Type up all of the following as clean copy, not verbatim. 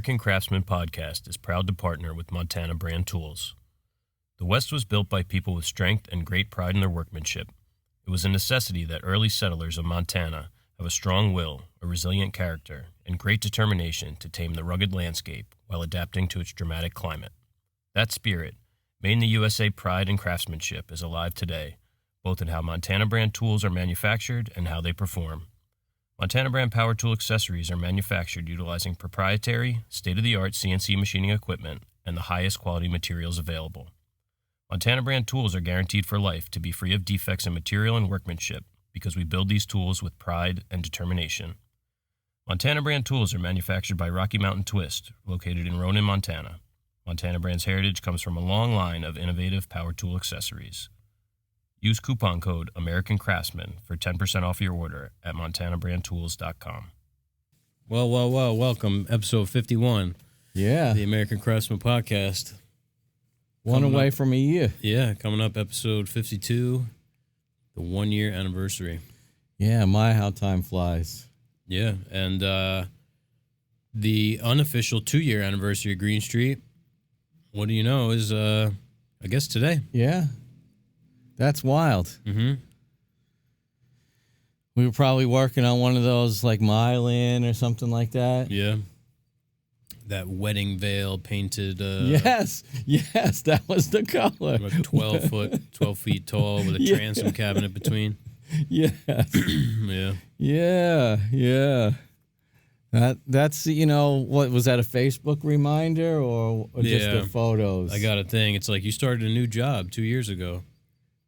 American Craftsman Podcast is proud to partner with Montana Brand Tools. The West was built by people with strength and great pride in their workmanship. It was a necessity that early settlers of Montana have a strong will, a resilient character, and great determination to tame the rugged landscape while adapting to its dramatic climate. That spirit, made in the USA pride and craftsmanship, is alive today, both in how Montana Brand tools are manufactured and how they perform. Montana Brand power tool accessories are manufactured utilizing proprietary, state-of-the-art CNC machining equipment and the highest quality materials available. Montana Brand tools are guaranteed for life to be free of defects in material and workmanship because we build these tools with pride and determination. Montana Brand tools are manufactured by Rocky Mountain Twist, located in Ronan, Montana. Montana Brand's heritage comes from a long line of innovative power tool accessories. Use coupon code American Craftsman for 10% off your order at montanabrandtools.com. Well, welcome. Episode 51. Yeah. The American Craftsman Podcast. One away from a year. Yeah, coming up episode 52, the 1 year anniversary. Yeah, how time flies. Yeah, and the unofficial 2 year anniversary of Greene Street, what do you know, is, I guess today. Yeah. That's wild. Mm-hmm. We were probably working on one of those like Mylan or something like that. Yeah. That wedding veil painted. Yes, that was the color. Like 12 feet tall with a transom cabinet between. Yes. Yeah. That's what was that, a Facebook reminder or just the photos? I got a thing. It's like you started a new job 2 years ago.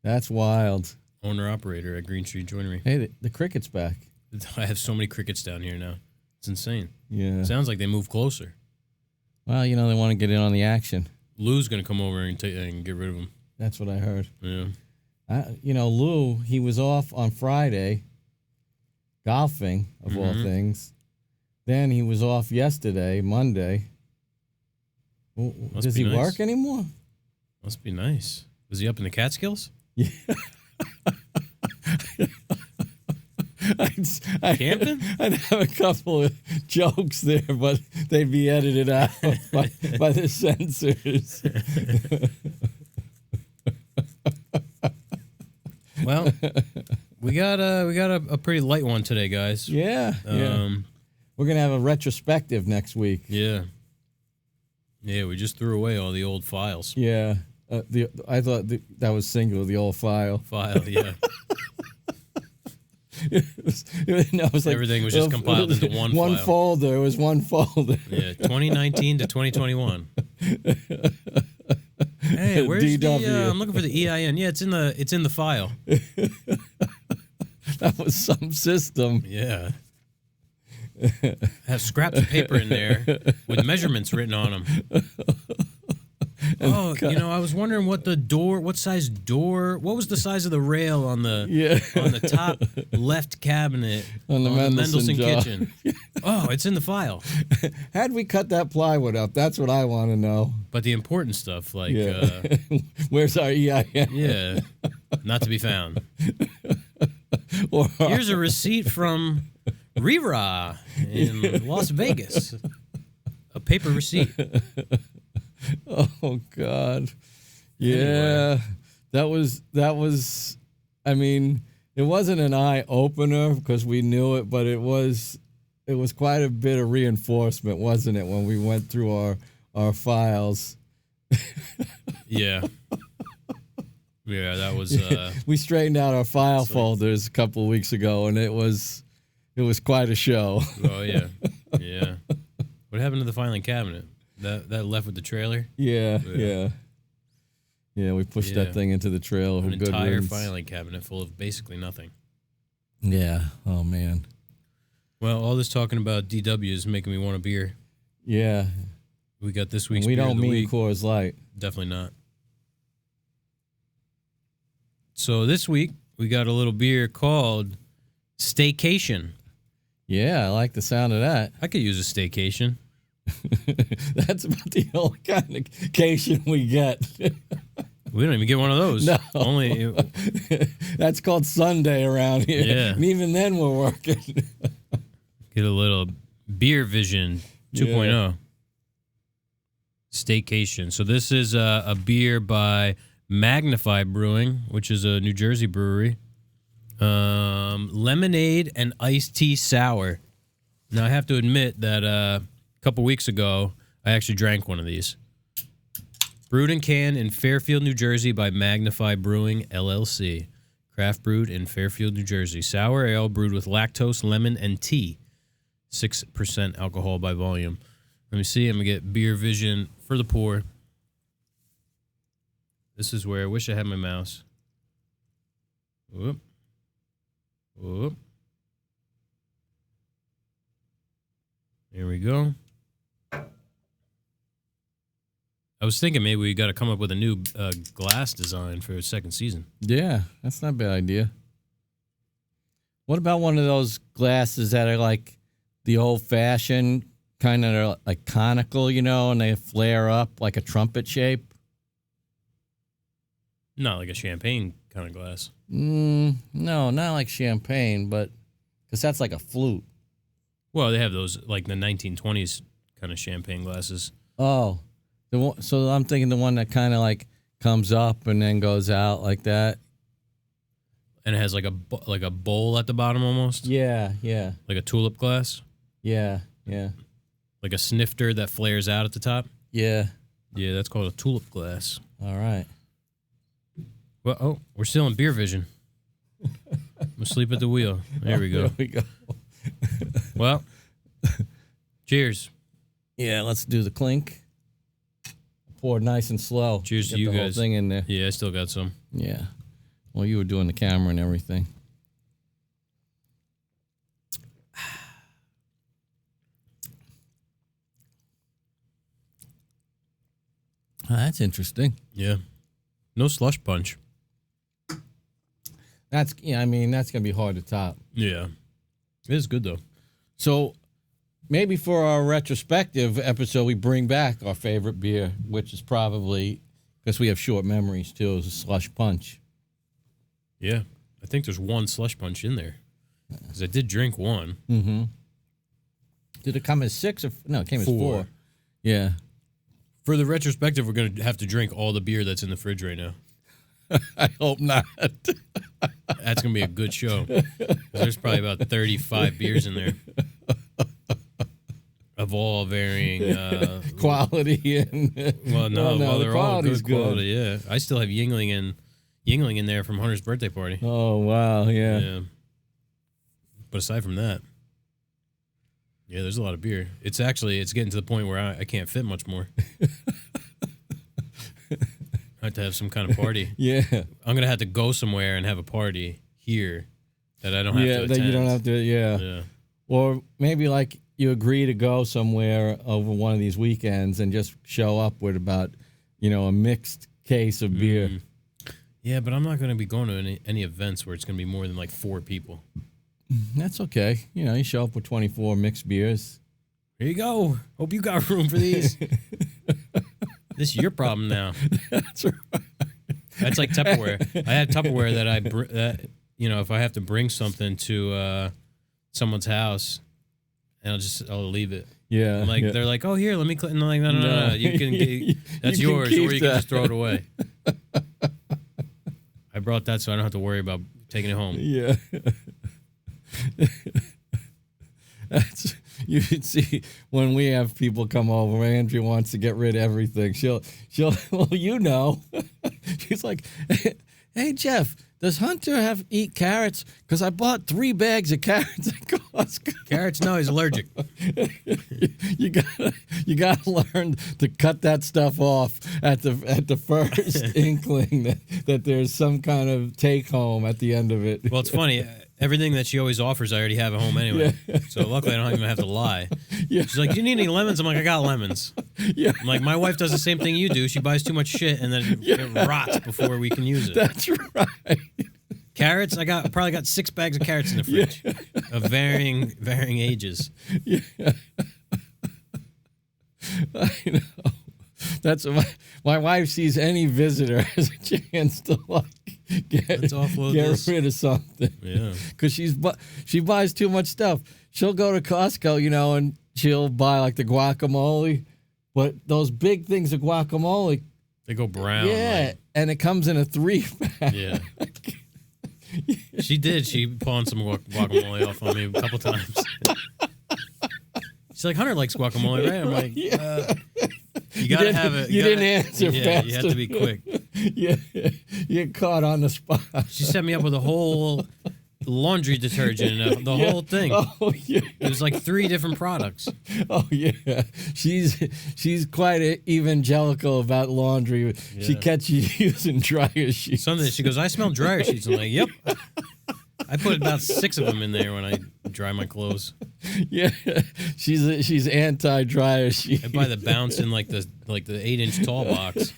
That's wild. Owner-operator at Greene Street Joinery. Hey, the cricket's back. I have so many crickets down here now. It's insane. Yeah. Sounds like they move closer. Well, they want to get in on the action. Lou's going to come over and get rid of them. That's what I heard. Yeah. Lou, he was off on Friday, golfing, of all things. Then he was off yesterday, Monday. Does he work anymore? Must be nice. Was he up in the Catskills? Yeah. Camping? I'd have a couple of jokes there, but they'd be edited out by the censors. Well, we got a pretty light one today, guys. Yeah. We're gonna have a retrospective next week. Yeah. Yeah, we just threw away all the old files. Yeah. I thought that was singular, the old file. Yeah. It was like everything was just compiled into one file. One folder. It was one folder. Yeah, 2019 to 2021. Hey, where's DW. I'm looking for the EIN. Yeah, it's in the file. That was some system. Yeah. Have scraps of paper in there with measurements written on them. Oh, I was wondering what size door, what was the size of the rail on the top left cabinet on the Mendelsohn kitchen? Oh, it's in the file. How'd we cut that plywood up? That's what I want to know. But the important stuff, like... where's our EIN? Yeah, not to be found. Here's a receipt from Rira in Las Vegas. A paper receipt. Oh God. Yeah. Anyway. That was I mean, it wasn't an eye opener because we knew it, but it was quite a bit of reinforcement, wasn't it, when we went through our files. Yeah. Yeah, that was we straightened out our file folders a couple of weeks ago, and it was quite a show. Oh yeah. Yeah. What happened to the filing cabinet? That left with the trailer? Yeah, we pushed that thing into the trailer. An entire filing cabinet full of basically nothing. Yeah. Oh, man. Well, all this talking about DW is making me want a beer. Yeah. We got this week's beer of the week. We don't mean Coors Light. Definitely not. So this week, we got a little beer called Staycation. Yeah, I like the sound of that. I could use a staycation. That's about the only kind of cation we get. We don't even get one of those. No. That's called Sunday around here. Yeah. And even then we're working. Get a little beer vision 2.0. Staycation. So this is a beer by Magnify Brewing, which is a New Jersey brewery. Lemonade and iced tea sour. Now, I have to admit that a couple weeks ago, I actually drank one of these. Brewed and canned in Fairfield, New Jersey by Magnify Brewing, LLC. Craft brewed in Fairfield, New Jersey. Sour ale brewed with lactose, lemon, and tea. 6% alcohol by volume. Let me see. I'm going to get beer vision for the pour. This is where I wish I had my mouse. Whoop. Whoop. Here we go. I was thinking maybe we got to come up with a new glass design for a second season. Yeah, that's not a bad idea. What about one of those glasses that are like the old-fashioned, kind of like conical, and they flare up like a trumpet shape? Not like a champagne kind of glass. No, not like champagne, but because that's like a flute. Well, they have those like the 1920s kind of champagne glasses. Oh, so I'm thinking the one that kind of like comes up and then goes out like that. And it has like a bowl at the bottom almost? Yeah. Like a tulip glass? Yeah. Like a snifter that flares out at the top? Yeah. Yeah, that's called a tulip glass. All right. Well, we're still in beer vision. I'm asleep at the wheel. There we go. There we go. Well, cheers. Yeah, let's do the clink. Pour nice and slow. Cheers Get to you the guys. Whole thing in there. Yeah, I still got some. Yeah. Well, you were doing the camera and everything. Oh, that's interesting. Yeah. No slush punch. That's gonna be hard to top. Yeah. It is good though. So maybe for our retrospective episode, we bring back our favorite beer, which is probably, because we have short memories too, is a slush punch. Yeah. I think there's one slush punch in there. Because I did drink one. Mm-hmm. Did it come as 6 or no? It came as 4. Yeah. For the retrospective, we're going to have to drink all the beer that's in the fridge right now. I hope not. That's going to be a good show. There's probably about 35 beers in there. Of all varying... quality and... Well, no, they're all good good. quality, yeah. I still have Yingling in there from Hunter's birthday party. Oh, wow, yeah. But aside from that, yeah, there's a lot of beer. It's getting to the point where I can't fit much more. I have to have some kind of party. Yeah. I'm going to have to go somewhere and have a party here that I don't have to attend. Yeah, that you don't have to, yeah. Or maybe like you agree to go somewhere over one of these weekends and just show up with about, a mixed case of beer. Yeah, but I'm not going to be going to any events where it's going to be more than like 4 people. That's okay. You show up with 24 mixed beers. Here you go. Hope you got room for these. This is your problem now. That's right. That's like Tupperware. I had Tupperware that if I have to bring something to someone's house, and I'll leave it. Yeah. They're like, oh, here, let me click. And I'm like, no. You can that's yours, or you can just throw it away. I brought that so I don't have to worry about taking it home. Yeah. You should see when we have people come over. Andrea wants to get rid of everything. She'll. Well, she's like, "Hey Jeff, does Hunter eat carrots? Because I bought 3 bags of carrots at Costco." Carrots? No, he's allergic. You gotta learn to cut that stuff off at the first inkling that there's some kind of take home at the end of it. Well, it's funny. Everything that she always offers, I already have at home anyway. Yeah. So luckily, I don't even have to lie. Yeah. She's like, "Do you need any lemons?" I'm like, "I got lemons." Yeah. I'm like, "My wife does the same thing you do. She buys too much shit and then it rots before we can use it." That's right. Carrots, I probably got 6 bags of carrots in the fridge of varying ages. Yeah. I know. That's my wife sees any visitor as a chance to get rid of something. Yeah, because she buys too much stuff. She'll go to Costco, and she'll buy like the guacamole, But those big things of guacamole, they go brown. yeah, like, and it comes in a 3-pack. yeah. She did. She pawned some guacamole off on me a couple times. She's like, Hunter likes guacamole, right? I'm like, you gotta have it. You didn't answer fast. Yeah, you have to be quick. Yeah, you get caught on the spot. She set me up with a whole laundry detergent and the whole thing. Oh yeah, it was like 3 different products. Oh yeah, she's quite evangelical about laundry. Yeah. She catches you using dryer sheets. Sunday, she goes, I smell dryer sheets. I'm like, yep. I put about 6 of them in there when I dry my clothes. Yeah, she's anti-dryer sheet. I buy the Bounce in like the 8-inch tall box.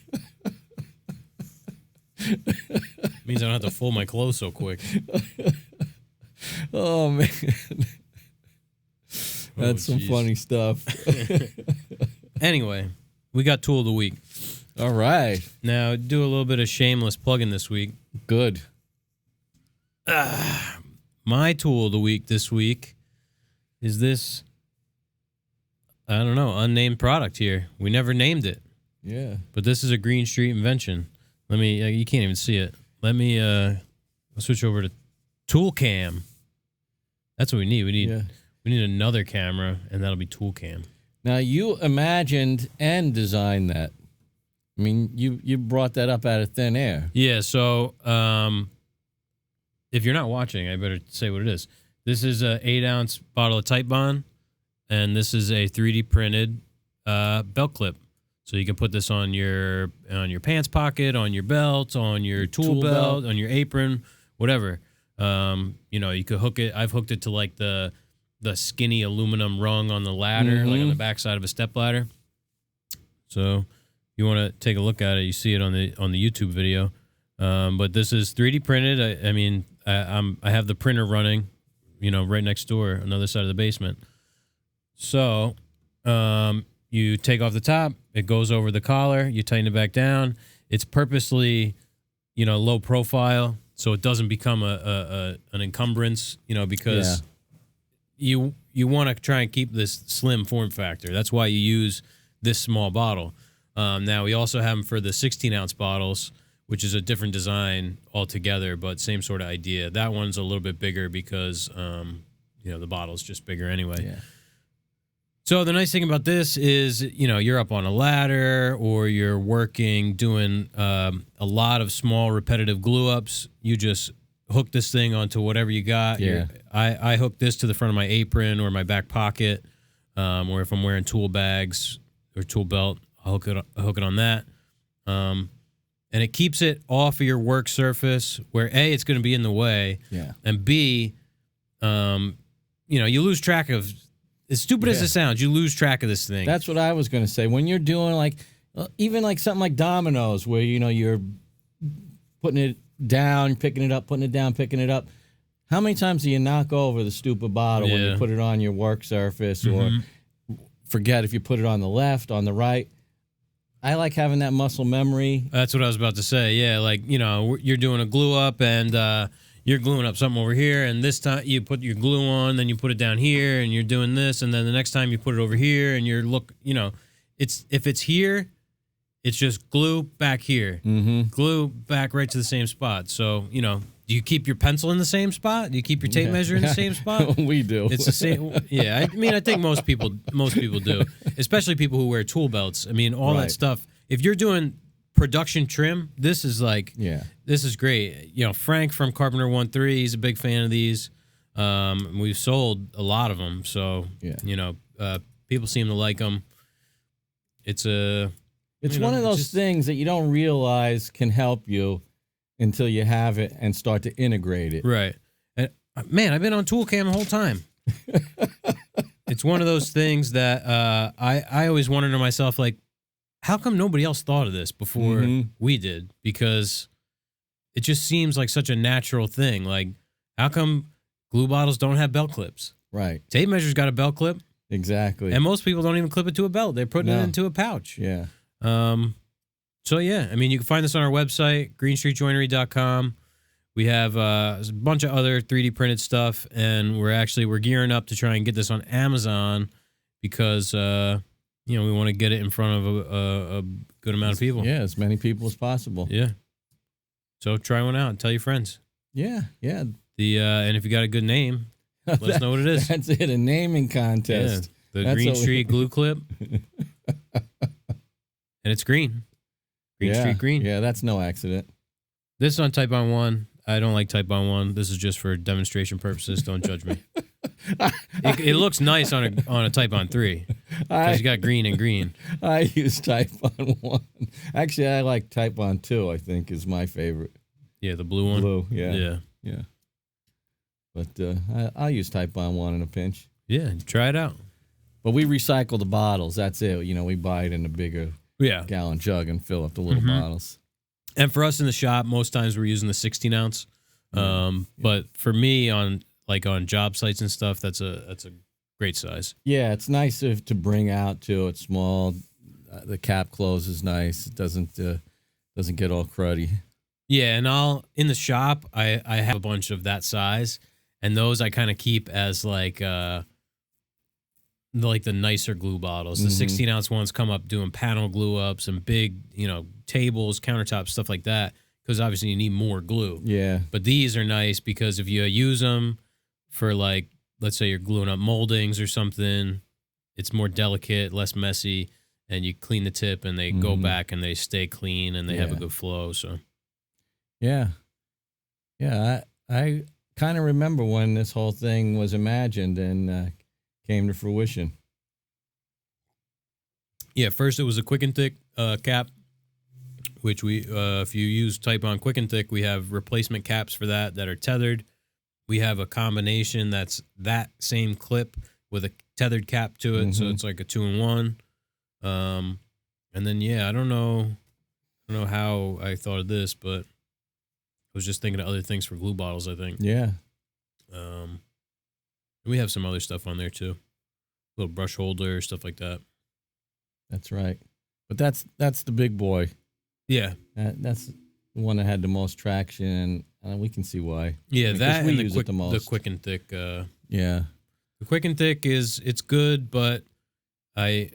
Means I don't have to fold my clothes so quick. Oh man, that's some funny stuff. Anyway, we got tool of the week. All right, now do a little bit of shameless plugging this week. Good. My tool of the week this week is this, I don't know, unnamed product here. We never named it. Yeah. But this is a Greene Street invention. Let me, you can't even see it. Let me, I'll switch over to Tool Cam. That's what we need. We need another camera, and that'll be Tool Cam. Now, you imagined and designed that. I mean, you brought that up out of thin air. Yeah, so, if you're not watching, I better say what it is. This is a 8-ounce bottle of Type Bond, and this is a 3D printed belt clip. So you can put this on your pants pocket, on your belt, on your tool belt, on your apron, whatever. You could hook it. I've hooked it to like the skinny aluminum rung on the ladder, like on the backside of a step ladder. So you want to take a look at it. You see it on the YouTube video. But this is 3D printed. I have the printer running, right next door on the other side of the basement. So, you take off the top, it goes over the collar, you tighten it back down. It's purposely, low profile, so it doesn't become an encumbrance, because you want to try and keep this slim form factor. That's why you use this small bottle. Now, we also have them for the 16-ounce bottles, which is a different design altogether, but same sort of idea. That one's a little bit bigger because, the bottle's just bigger anyway. Yeah. So the nice thing about this is, you're up on a ladder or you're working, doing a lot of small repetitive glue-ups. You just hook this thing onto whatever you got. Yeah. I hook this to the front of my apron or my back pocket, or if I'm wearing tool bags or tool belt, I'll hook it on that. And it keeps it off of your work surface where A, it's going to be in the way. Yeah. And B, you lose track of, as stupid as it sounds, you lose track of this thing. That's what I was going to say. When you're doing even like something like dominoes where, you're putting it down, picking it up, putting it down, picking it up. How many times do you knock over the stupid bottle when you put it on your work surface or forget if you put it on the left, on the right? I like having that muscle memory. That's what I was about to say. Yeah, you're doing a glue up and you're gluing up something over here, and this time you put your glue on, then you put it down here, and you're doing this, and then the next time you put it over here, and if it's here, it's just glue back here, glue back right to the same spot. So, do you keep your pencil in the same spot? Do you keep your tape measure in the same spot? We do. It's the same. Yeah, I think most people do, especially people who wear tool belts. I mean, all that stuff. If you're doing production trim, this is this is great. Frank from Carpenter 13, he's a big fan of these. We've sold a lot of them, so people seem to like them. It's one of those things that you don't realize can help you until you have it and start to integrate it. Right. And man, I've been on Tool Cam the whole time. It's one of those things that I always wonder to myself, how come nobody else thought of this before we did? Because it just seems like such a natural thing. How come glue bottles don't have belt clips? Right. Tape measure's got a belt clip. Exactly. And most people don't even clip it to a belt. They're putting it into a pouch. Yeah. So, yeah, you can find this on our website, greenstreetjoinery.com. We have a bunch of other 3D printed stuff, and we're gearing up to try and get this on Amazon because we want to get it in front of a good amount of people. Yeah, as many people as possible. Yeah. So try one out and tell your friends. Yeah. And if you got a good name, let us know what it is. That's it, a naming contest. Yeah, the Greene Street glue clip. And it's green. Greene Street green. Yeah, that's no accident. This is on Type on 1. I don't like Type on 1. This is just for demonstration purposes. Don't judge me. It looks nice on a Type on 3 because you got green and green. I use Type on 1. Actually, I like Type on 2, I think, is my favorite. Yeah, the blue one. Blue, yeah. But I'll use Type on 1 in a pinch. Yeah, try it out. But we recycle the bottles. That's it. We buy it in a bigger gallon jug and fill up the little bottles. And for us in the shop, most times we're using the 16-ounce. But for me, on job sites and stuff, that's a great size. Yeah, it's nice to bring out too. It's small. The cap closes nice. It doesn't get all cruddy. Yeah, and in the shop, I have a bunch of that size, and those I kind of keep as the nicer glue bottles. The 16-ounce ones come up doing panel glue ups and big, tables, countertops, stuff like that, because obviously you need more glue. Yeah. But these are nice because if you use them for let's say you're gluing up moldings or something, it's more delicate, less messy, and you clean the tip and they go back and they stay clean and they have a good flow. So. Yeah. I kind of remember when this whole thing was imagined and came to fruition. Yeah, first it was a Quick and Thick cap, which if you use Type on Quick and Thick, we have replacement caps for that are tethered. We have a combination that's that same clip with a tethered cap to it, so it's like a 2-in-1. And then I don't know how I thought of this, but I was just thinking of other things for glue bottles, I think. Yeah. And we have some other stuff on there too. Little brush holder, stuff like that. That's right. But that's the big boy. Yeah. That's the one that had the most traction, and we can see why. Yeah, that and use it the most. The Quick and Thick. Yeah. The Quick and Thick it's good, but I've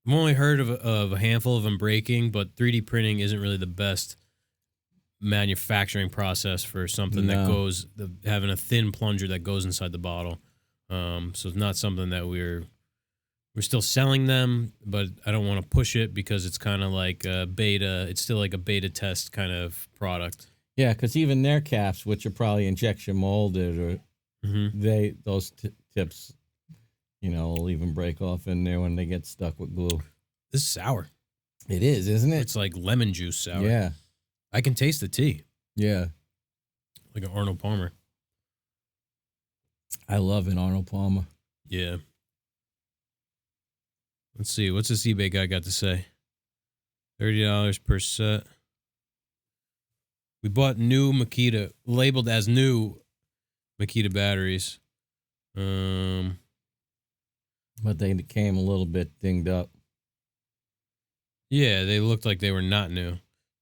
only heard of a handful of them breaking, but 3D printing isn't really the best manufacturing process for something that goes having a thin plunger that goes inside the bottle. So it's not something that we're still selling them, but I don't want to push it because it's kind of like a beta. It's still like a beta test kind of product. Yeah, because even their caps, which are probably injection molded, or those tips, will even break off in there when they get stuck with glue. This is sour. It is, isn't it? It's like lemon juice sour. Yeah. I can taste the tea. Yeah. Like an Arnold Palmer. I love an Arnold Palmer. Yeah. Let's see. What's this eBay guy got to say? $30 per set. We bought new Makita, labeled as new Makita batteries. But they came a little bit dinged up. Yeah, they looked like they were not new.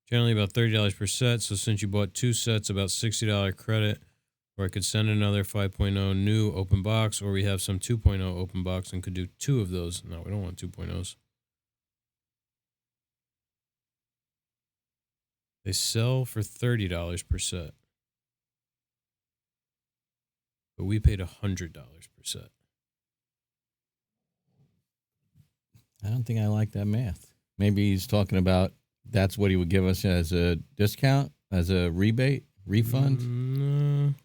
Generally about $30 per set, so since you bought 2 sets, about $60 credit, or I could send another 5.0 new open box, or we have some 2.0 open box and could do 2 of those. No, we don't want 2.0s. They sell for $30 per set. But we paid $100 per set. I don't think I like that math. Maybe he's talking about that's what he would give us as a discount, as a rebate, refund?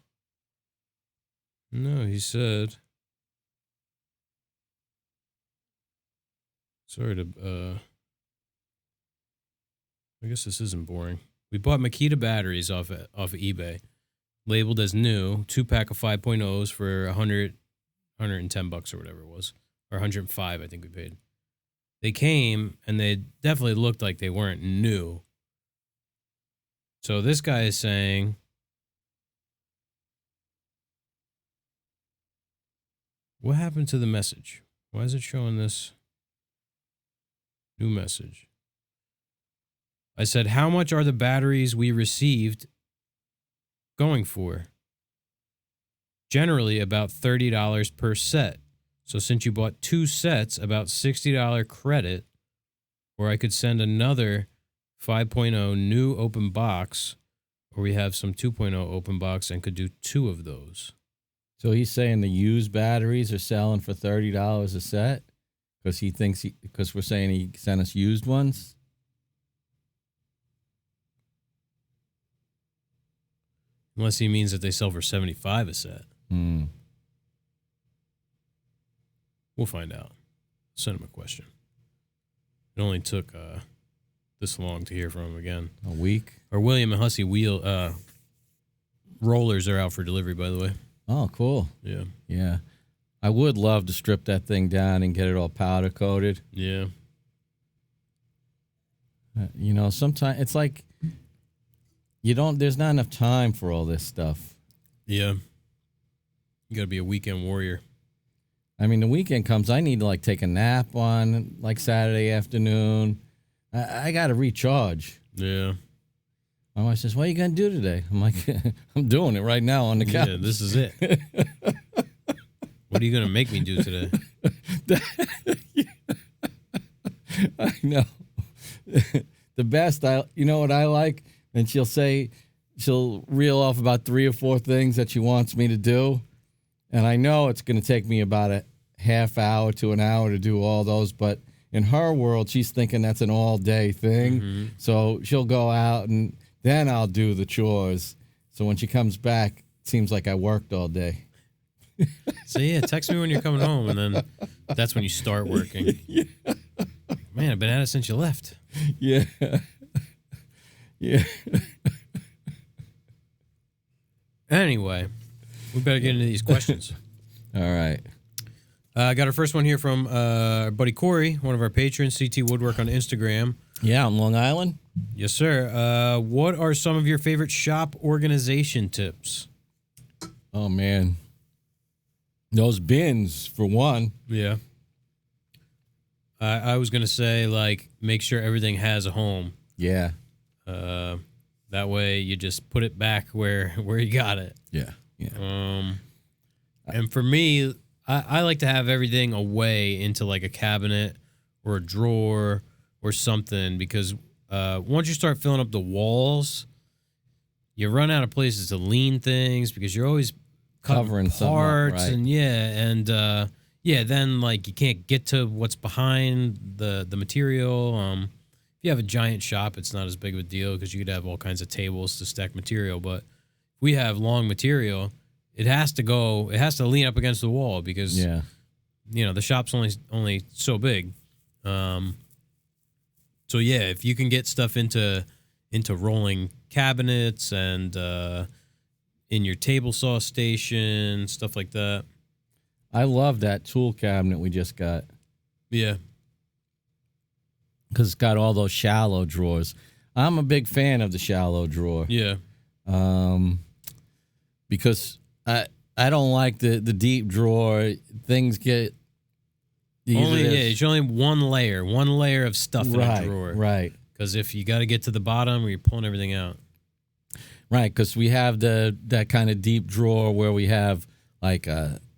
No, he said. Sorry to, I guess this isn't boring. We bought Makita batteries off of eBay, labeled as new, 2-pack of 5.0s for $110 or whatever it was, or $105 I think we paid. They came, and they definitely looked like they weren't new. So this guy is saying, what happened to the message? Why is it showing this new message? I said, how much are the batteries we received going for? Generally about $30 per set. So since you bought 2 sets, about $60 credit, or I could send another 5.0 new open box, or we have some 2.0 open box and could do 2 of those. So he's saying the used batteries are selling for $30 a set because because we're saying he sent us used ones. Unless he means that they sell for $75 a set. We'll find out. Send him a question. It only took this long to hear from him again. A week? Our William and Hussey rollers are out for delivery, by the way. Oh, cool. Yeah. Yeah. I would love to strip that thing down and get it all powder coated. Yeah. Sometimes it's like there's not enough time for all this stuff. Yeah. You got to be a weekend warrior. I mean, the weekend comes, I need to take a nap on Saturday afternoon. I got to recharge. Yeah. My wife says, "What are you going to do today?" I'm like, "I'm doing it right now on the couch." Yeah, this is it. What are you going to make me do today? I know. The best, you know what I like? And she'll reel off about 3 or 4 things that she wants me to do. And I know it's going to take me about a half hour to an hour to do all those. But in her world, she's thinking that's an all-day thing. Mm-hmm. So she'll go out and then I'll do the chores. So when she comes back, it seems like I worked all day. So, yeah, text me when you're coming home, and then that's when you start working. Yeah. Man, I've been at it since you left. Yeah. Yeah. Anyway, we better get into these questions. All right. I got our first one here from our buddy Corey, one of our patrons, CT Woodwork on Instagram. Yeah, on Long Island. Yes, sir. What are some of your favorite shop organization tips? Oh, man. Those bins, for one. Yeah. I was going to say, make sure everything has a home. Yeah. That way you just put it back where you got it. Yeah. Yeah. And for me, I like to have everything away into a cabinet or a drawer or something, because once you start filling up the walls, you run out of places to lean things because you're always covering parts, right. And then you can't get to what's behind the material. If you have a giant shop, it's not as big of a deal because you could have all kinds of tables to stack material. But if we have long material, it has to lean up against the wall because the shop's only so big. So yeah, if you can get stuff into rolling cabinets and in your table saw station, stuff like that. I love that tool cabinet we just got. Yeah. Because it's got all those shallow drawers. I'm a big fan of the shallow drawer. Yeah. Because I don't like the deep drawer. Things get... It's only one layer of stuff in a drawer. Right. Because if you got to get to the bottom, you're pulling everything out. Right, because we have that kind of deep drawer where we have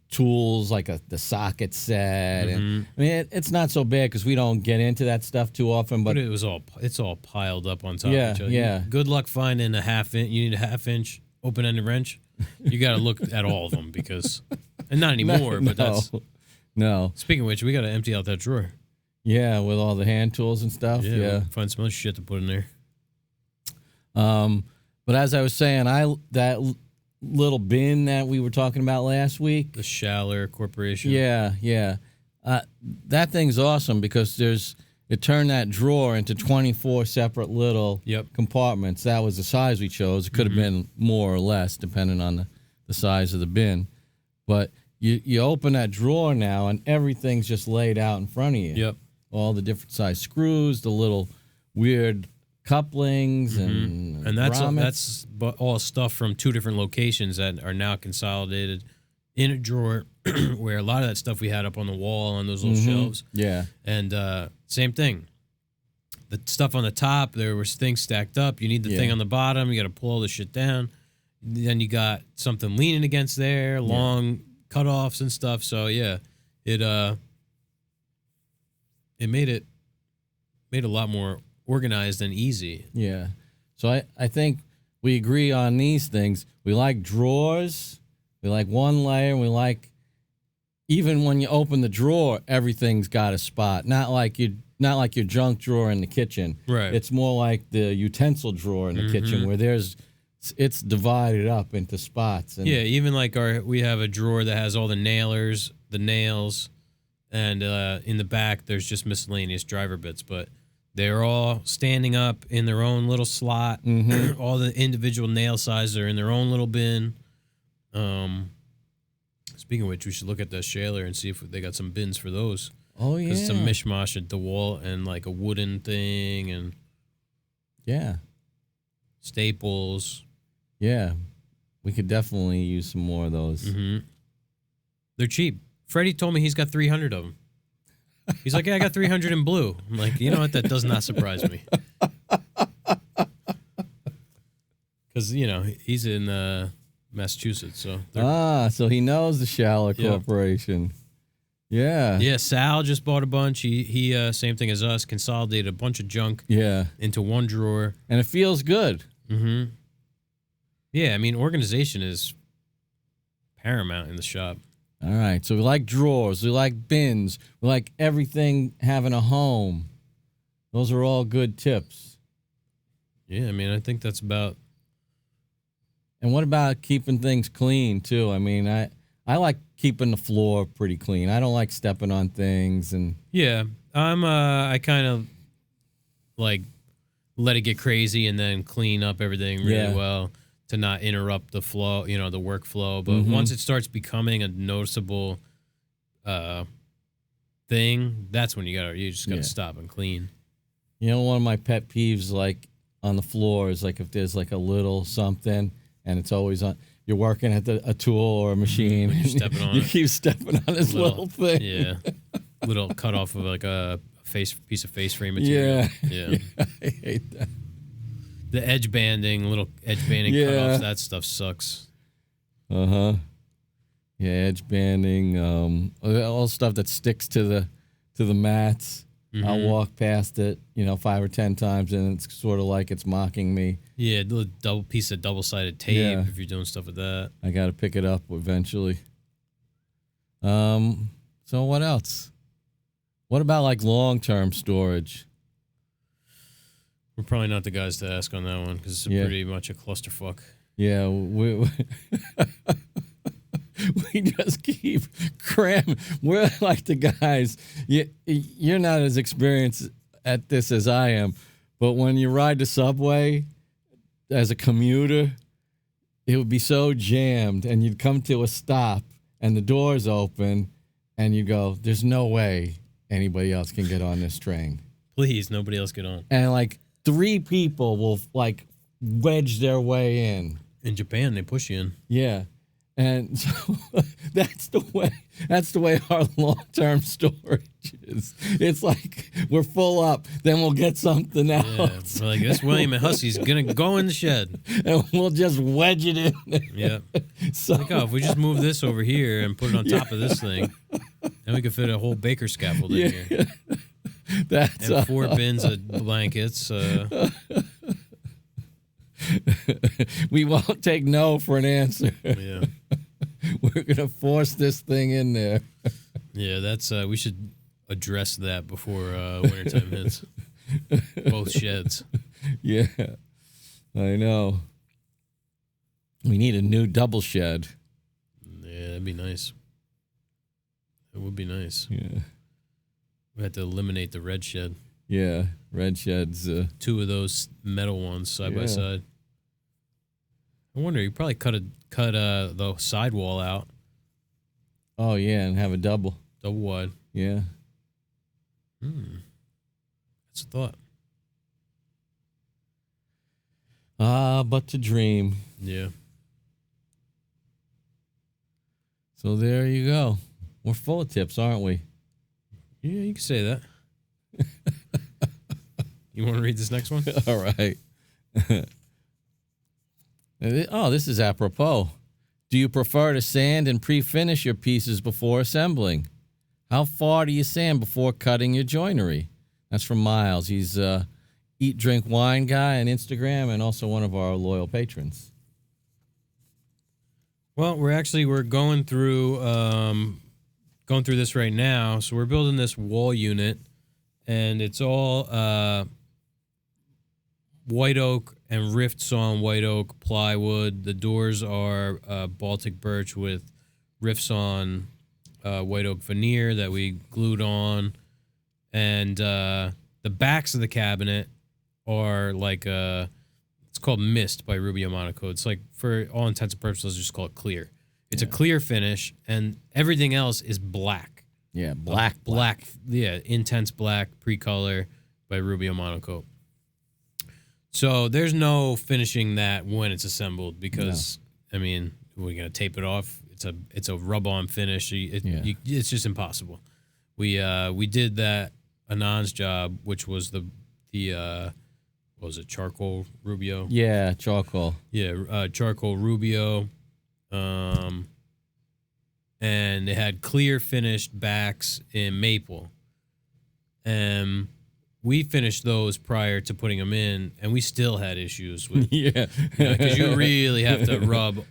tools, the socket set, and I mean it's not so bad because we don't get into that stuff too often. But it's all piled up on top of each other. Yeah. Good luck finding a half inch. You need a half-inch open-ended wrench. You got to look at all of them and not anymore. But that's no. Speaking of which, we got to empty out that drawer. Yeah, with all the hand tools and stuff. Yeah, we'll find some other shit to put in there. But as I was saying, that little bin that we were talking about last week, the Schaller Corporation. Yeah. That thing's awesome because it turned that drawer into 24 separate little compartments. That was the size we chose. It could have been more or less depending on the size of the bin. But you open that drawer now and everything's just laid out in front of you. Yep. All the different size screws, the little weird couplings and that's all stuff from 2 different locations that are now consolidated in a drawer where a lot of that stuff we had up on the wall on those little shelves. Yeah. And same thing. The stuff on the top, there was things stacked up. You need the thing on the bottom. You got to pull all the shit down. Then you got something leaning against there, long cutoffs and stuff. So, yeah, it made it a lot more organized and easy. Yeah. So I think we agree on these things. We like drawers. We like one layer. And we like, even when you open the drawer, everything's got a spot. Not like your junk drawer in the kitchen. Right. It's more like the utensil drawer in the kitchen where it's divided up into spots. And yeah, even like we have a drawer that has all the nails, and in the back there's just miscellaneous driver bits, but they're all standing up in their own little slot. All the individual nail sizes are in their own little bin. Speaking of which, we should look at the Shaler and see if they got some bins for those. Oh, yeah. Because it's a mishmash at DeWalt and like a wooden thing and staples. Yeah. We could definitely use some more of those. They're cheap. Freddie told me he's got 300 of them. He's like, yeah, I got 300 in blue. I'm like, you know what? That does not surprise me. Because, you know, he's in Massachusetts. So he knows the Shaler Corporation. Yeah. Yeah, Sal just bought a bunch. He same thing as us, consolidated a bunch of junk into one drawer. And it feels good. Yeah, I mean, organization is paramount in the shop. All right, so we like drawers, we like bins, we like everything having a home. Those are all good tips. Yeah, I mean, I think that's about... And what about keeping things clean, too? I mean, I like keeping the floor pretty clean. I don't like stepping on things. And yeah, I kind of, like, let it get crazy and then clean up everything really well to not interrupt the flow, you know, the workflow. But once it starts becoming a noticeable thing, that's when you just gotta stop and clean. You know, one of my pet peeves, like on the floor, is like if there's like a little something and it's always on. You're working at a tool or a machine. You keep stepping on this little thing. Yeah, little cut off of like a piece of face frame material. Yeah. I hate that. The edge banding, little edge banding cutoffs, that stuff sucks. Yeah, edge banding, all stuff that sticks to the mats. I'll walk past it, 5 or 10 times, and it's sort of like it's mocking me. Yeah, a double piece of double-sided tape if you're doing stuff with that. I got to pick it up eventually. So what else? What about like long-term storage? We're probably not the guys to ask on that one because it's pretty much a clusterfuck. Yeah, we just keep cramming. We're like the guys. You're not as experienced at this as I am, but when you ride the subway as a commuter, it would be so jammed, and you'd come to a stop, and the doors open, and you go, "There's no way anybody else can get on this train. Please, nobody else get on." And like 3 people will like wedge their way in. In Japan, they push you in. Yeah. And so that's the way our long-term storage is. It's like we're full up, then we'll get something else. Yeah, we're like, this William and Hussey's going to go in the shed. And we'll just wedge it in there. Yeah. So, like, if we just move this over here and put it on top of this thing, then we could fit a whole baker scaffold in here. And 4 bins of blankets. We won't take no for an answer. Yeah. We're going to force this thing in there. Yeah, that's we should address that before wintertime hits. Both sheds. Yeah, I know. We need a new double shed. Yeah, that'd be nice. It would be nice. Yeah. We had to eliminate the red shed. Yeah, red sheds. 2 of those metal ones side by side. I wonder, you probably cut the sidewall out. Oh, yeah, and have a double. Double wide. Yeah. That's a thought. But to dream. Yeah. So there you go. We're full of tips, aren't we? Yeah, you can say that. You want to read this next one? All right. Oh, this is apropos. Do you prefer to sand and pre-finish your pieces before assembling? how far do you sand before cutting your joinery? That's from Miles. He's Eat, Drink, Wine guy on Instagram and also one of our loyal patrons. Well, we're going through this right now. So we're building this wall unit, and it's all white oak and rift sawn white oak plywood. The doors are Baltic birch with rift sawn white oak veneer that we glued on, and the backs of the cabinet are like it's called Mist by Rubio Monaco. It's like, for all intents and purposes, let's just call it clear. It's a clear finish, and everything else is black. Yeah, black. Yeah, intense black pre-color by Rubio Monaco. So there's no finishing that when it's assembled because, I mean, we're going to tape it off. It's a rub-on finish. It's just impossible. We did that Anand's job, which was the what was it, charcoal Rubio? Yeah, charcoal. Yeah, charcoal Rubio. And it had clear finished backs in maple. And we finished those prior to putting them in, and we still had issues with because you really have to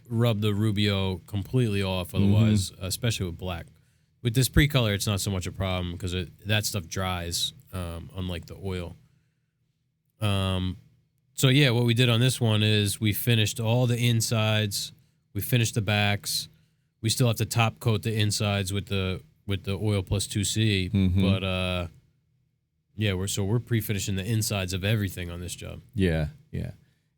rub the Rubio completely off, otherwise, especially with black. With this pre-color, it's not so much a problem because that stuff dries, unlike the oil. So yeah, what we did on this one is we finished all the insides, we finished the backs. We still have to top coat the insides with the oil plus 2C, but we're pre-finishing the insides of everything on this job. Yeah.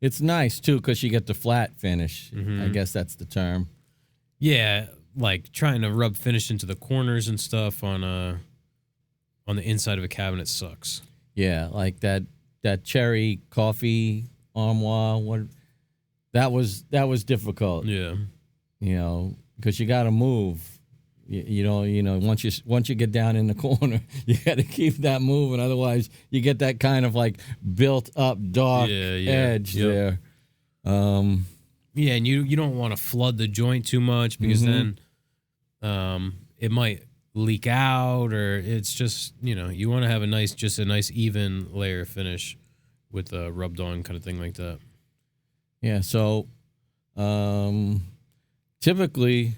It's nice too because you get the flat finish. I guess that's the term. Yeah, like trying to rub finish into the corners and stuff on the inside of a cabinet sucks. Yeah, like that cherry coffee armoire. That was difficult. Yeah, because you got to move. Once you get down in the corner, you got to keep that moving. Otherwise, you get that kind of like built up dark edge there. And you don't want to flood the joint too much because then it might leak out, or it's just you want to have a nice even layer of finish with a rubbed on kind of thing like that. Yeah. So, typically,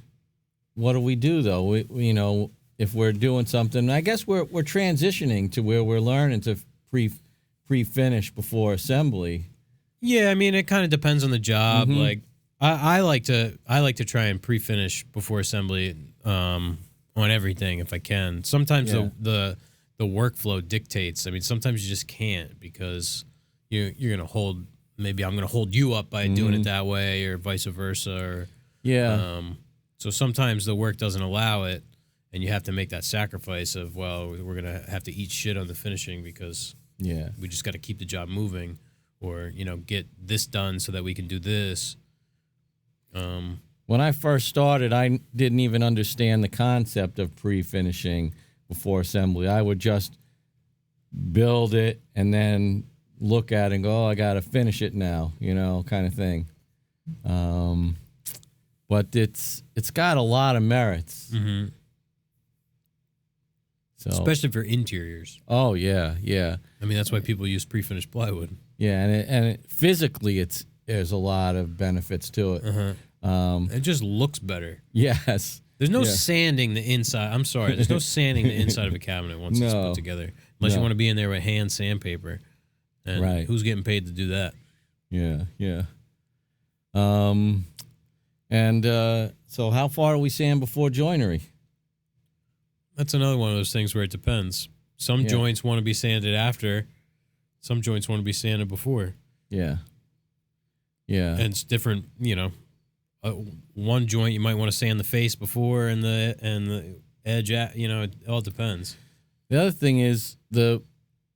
what do we do though? We if we're doing something, I guess we're transitioning to where we're learning to pre-finish before assembly. Yeah, I mean it kind of depends on the job. Like I like to try and pre-finish before assembly on everything if I can. Sometimes the workflow dictates. I mean, sometimes you just can't because you're gonna hold. Maybe I'm gonna hold you up by doing it that way, or vice versa. Or so sometimes the work doesn't allow it, and you have to make that sacrifice of, well, we're going to have to eat shit on the finishing because we just got to keep the job moving, or, get this done so that we can do this. When I first started, I didn't even understand the concept of pre-finishing before assembly. I would just build it and then look at it and go, oh, I got to finish it now, kind of thing. But it's got a lot of merits. So, especially for interiors. Oh yeah. I mean, that's why people use pre-finished plywood. Yeah, and physically, there's a lot of benefits to it. It just looks better. Yes. There's no sanding the inside. I'm sorry. There's no sanding the inside of a cabinet once it's put together, unless you want to be in there with hand sandpaper. And who's getting paid to do that? Yeah. So how far do we sand before joinery? That's another one of those things where it depends. Some joints want to be sanded after. Some joints want to be sanded before. Yeah. And it's different, one joint you might want to sand the face before and the edge, it all depends. The other thing is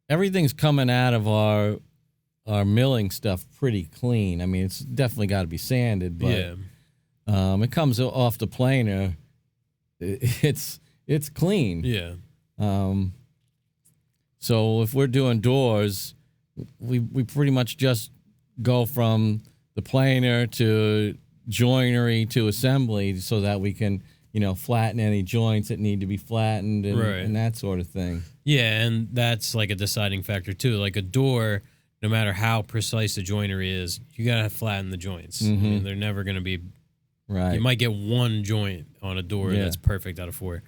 everything's coming out of our milling stuff pretty clean. I mean, it's definitely got to be sanded, but it comes off the planer. It's clean. Yeah. So if we're doing doors, we pretty much just go from the planer to joinery to assembly so that we can flatten any joints that need to be flattened and, Right. and that sort of thing. Yeah, and that's like a deciding factor too. Like a door, no matter how precise the joinery is, you gotta flatten the joints. I mean, they're never gonna be. Right. You might get one joint on a door that's perfect out of 4.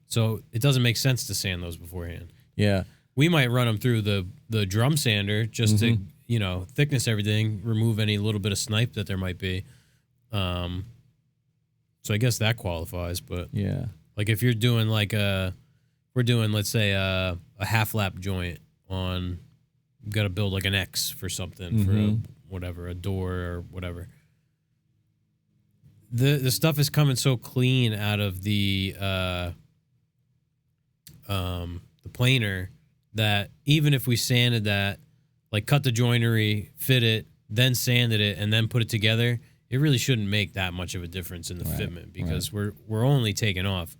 So it doesn't make sense to sand those beforehand. Yeah. We might run them through the drum sander just to thickness everything, remove any little bit of snipe that there might be. So I guess that qualifies. But Yeah. like if you're doing we're doing, let's say a half lap joint on, you got to build like an X for something for a door or whatever. The stuff is coming so clean out of the planer that even if we sanded that, like cut the joinery, fit it, then sanded it, and then put it together, it really shouldn't make that much of a difference in the fitment because we're only taking off,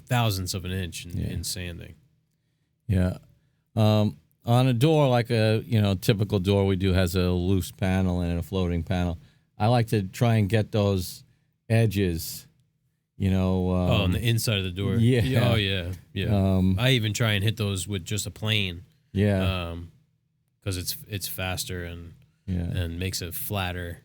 thousandths of an inch in sanding. Yeah. On a door, like a typical door we do has a loose panel and a floating panel. I like to try and get those edges, on the inside of the door. Yeah. Oh, yeah. Yeah. I even try and hit those with just a plane. Yeah. Because it's faster and makes it flatter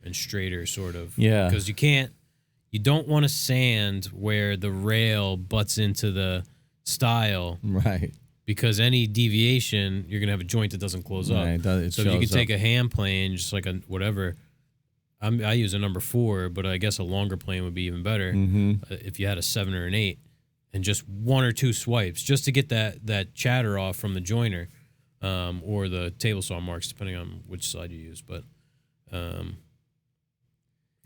and straighter, sort of. Yeah. Because you don't want to sand where the rail butts into the stile. Right. Because any deviation, you're going to have a joint that doesn't close up. Right, so if you can take a hand plane, just like a whatever. I use a number 4, but I guess a longer plane would be even better if you had a 7 or an 8, and just 1 or 2 swipes just to get that chatter off from the joiner or the table saw marks, depending on which side you use. But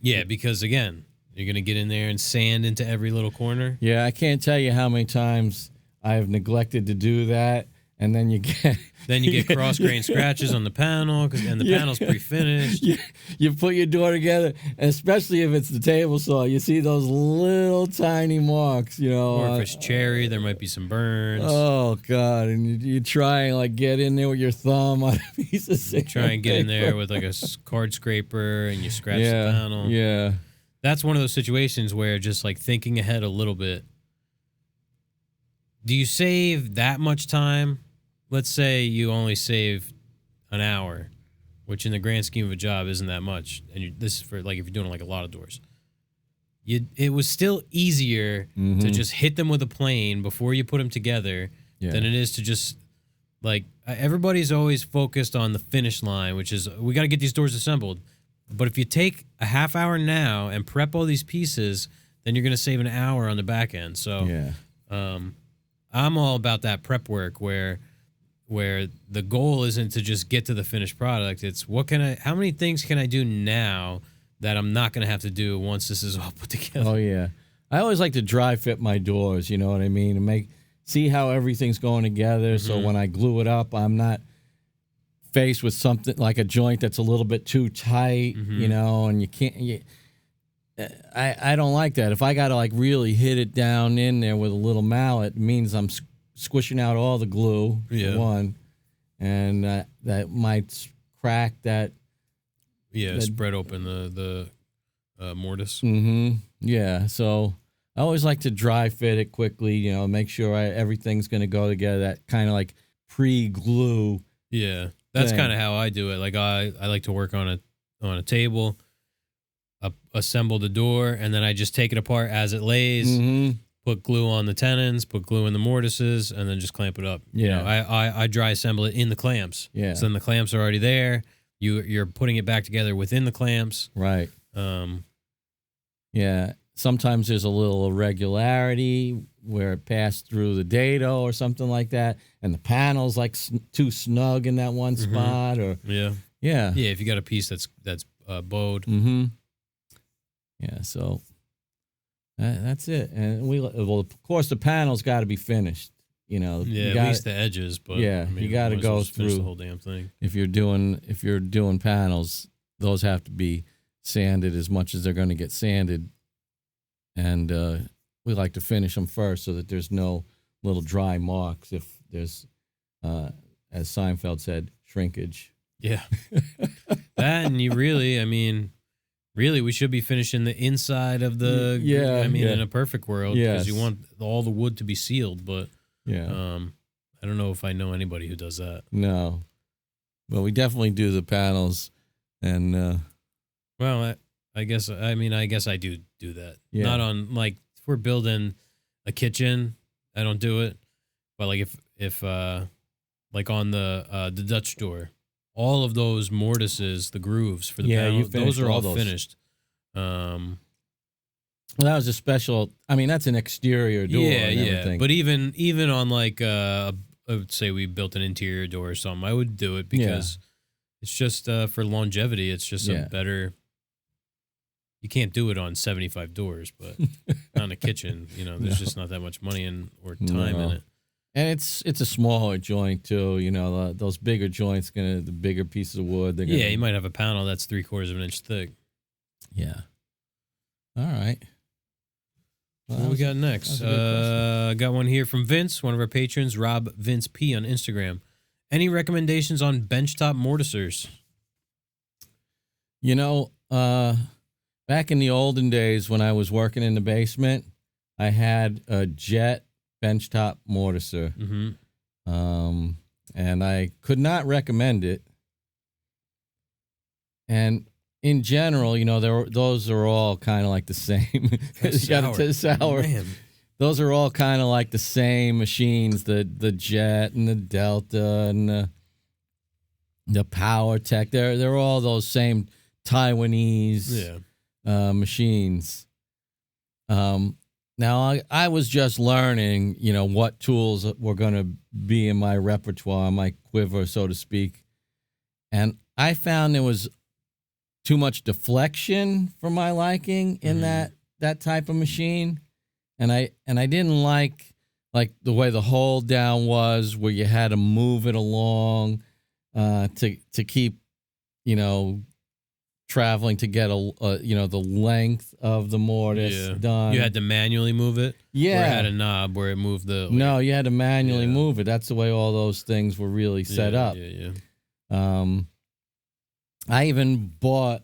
because again, you're going to get in there and sand into every little corner. Yeah, I can't tell you how many times I have neglected to do that, and then you get cross grain scratches on the panel, and the panel's pre-finished. You put your door together, especially if it's the table saw. You see those little tiny marks, Or if it's cherry, there might be some burns. Oh God! And you try and like get in there with your thumb on a piece of sandpaper. Try and get in there with like a card scraper, and you scratch the panel. Yeah, that's one of those situations where just like thinking ahead a little bit. Do you save that much time? Let's say you only save an hour, which in the grand scheme of a job isn't that much. And this is for like if you're doing like a lot of doors. It was still easier to just hit them with a plane before you put them together than it is to just like everybody's always focused on the finish line, which is we got to get these doors assembled. But if you take a half hour now and prep all these pieces, then you're going to save an hour on the back end. So I'm all about that prep work where the goal isn't to just get to the finished product. It's how many things can I do now that I'm not going to have to do once this is all put together. Oh, yeah. I always like to dry fit my doors, you know what I mean? And see how everything's going together. So when I glue it up, I'm not faced with something like a joint that's a little bit too tight, and you can't... I don't like that. If I got to like really hit it down in there with a little mallet, it means I'm squishing out all the glue, for one, and that might crack that. Yeah, spread open the mortise. Yeah, so I always like to dry fit it quickly, make sure everything's going to go together, that kind of like pre-glue. Yeah, that's kind of how I do it. Like I like to work on a table, assemble the door, and then I just take it apart as it lays, put glue on the tenons, put glue in the mortises, and then just clamp it up. Yeah. I dry assemble it in the clamps. Yeah. So then the clamps are already there. You're putting it back together within the clamps. Right. Yeah. Sometimes there's a little irregularity where it passed through the dado or something like that, and the panel's like too snug in that one spot. Or yeah. If you got a piece that's bowed. Yeah. So that's it. And of course, the panel's got to be finished. At least the edges. But you got to go through the whole damn thing. If you're doing panels, those have to be sanded as much as they're going to get sanded, and we like to finish them first so that there's no little dry marks. If there's, as Seinfeld said, shrinkage. Yeah, that, and you really Really, we should be finishing the inside of the. Yeah, I mean, in a perfect world, because you want all the wood to be sealed. But I don't know if I know anybody who does that. No, but we definitely do the panels, and well, I guess I do that. Yeah. Not on like if we're building a kitchen, I don't do it. But like if like on the Dutch door, all of those mortises, the grooves for the panels, those are all finished. Well, that was a special. I mean, that's an exterior door. And everything. But even on like I would say we built an interior door or something, I would do it because it's just for longevity. It's just a better. You can't do it on 75 doors, but on a kitchen, there's just not that much money or time in it. And it's a smaller joint too, those bigger joints, the bigger pieces of wood. You might have a panel that's 3/4 of an inch thick. Yeah. All right. Well, what we got next? Got one here from Vince, one of our patrons, Rob Vince P on Instagram. Any recommendations on benchtop mortisers? Back in the olden days when I was working in the basement, I had a jet benchtop mortiser. Mm-hmm. And I could not recommend it. And in general, those are all kind of like the same. Sour. Man. Those are all kind of like the same machines, the Jet and the Delta and the Power Tech. They're all those same Taiwanese machines. Now, I was just learning, what tools were going to be in my repertoire, my quiver, so to speak. And I found there was too much deflection for my liking in that type of machine. And I didn't like the way the hold down was, where you had to move it along to keep, traveling to get the length of the mortise done. You had to manually move it? Yeah. Or it had a knob where it moved the... No, you had to manually move it. That's the way all those things were really set up. Yeah. I even bought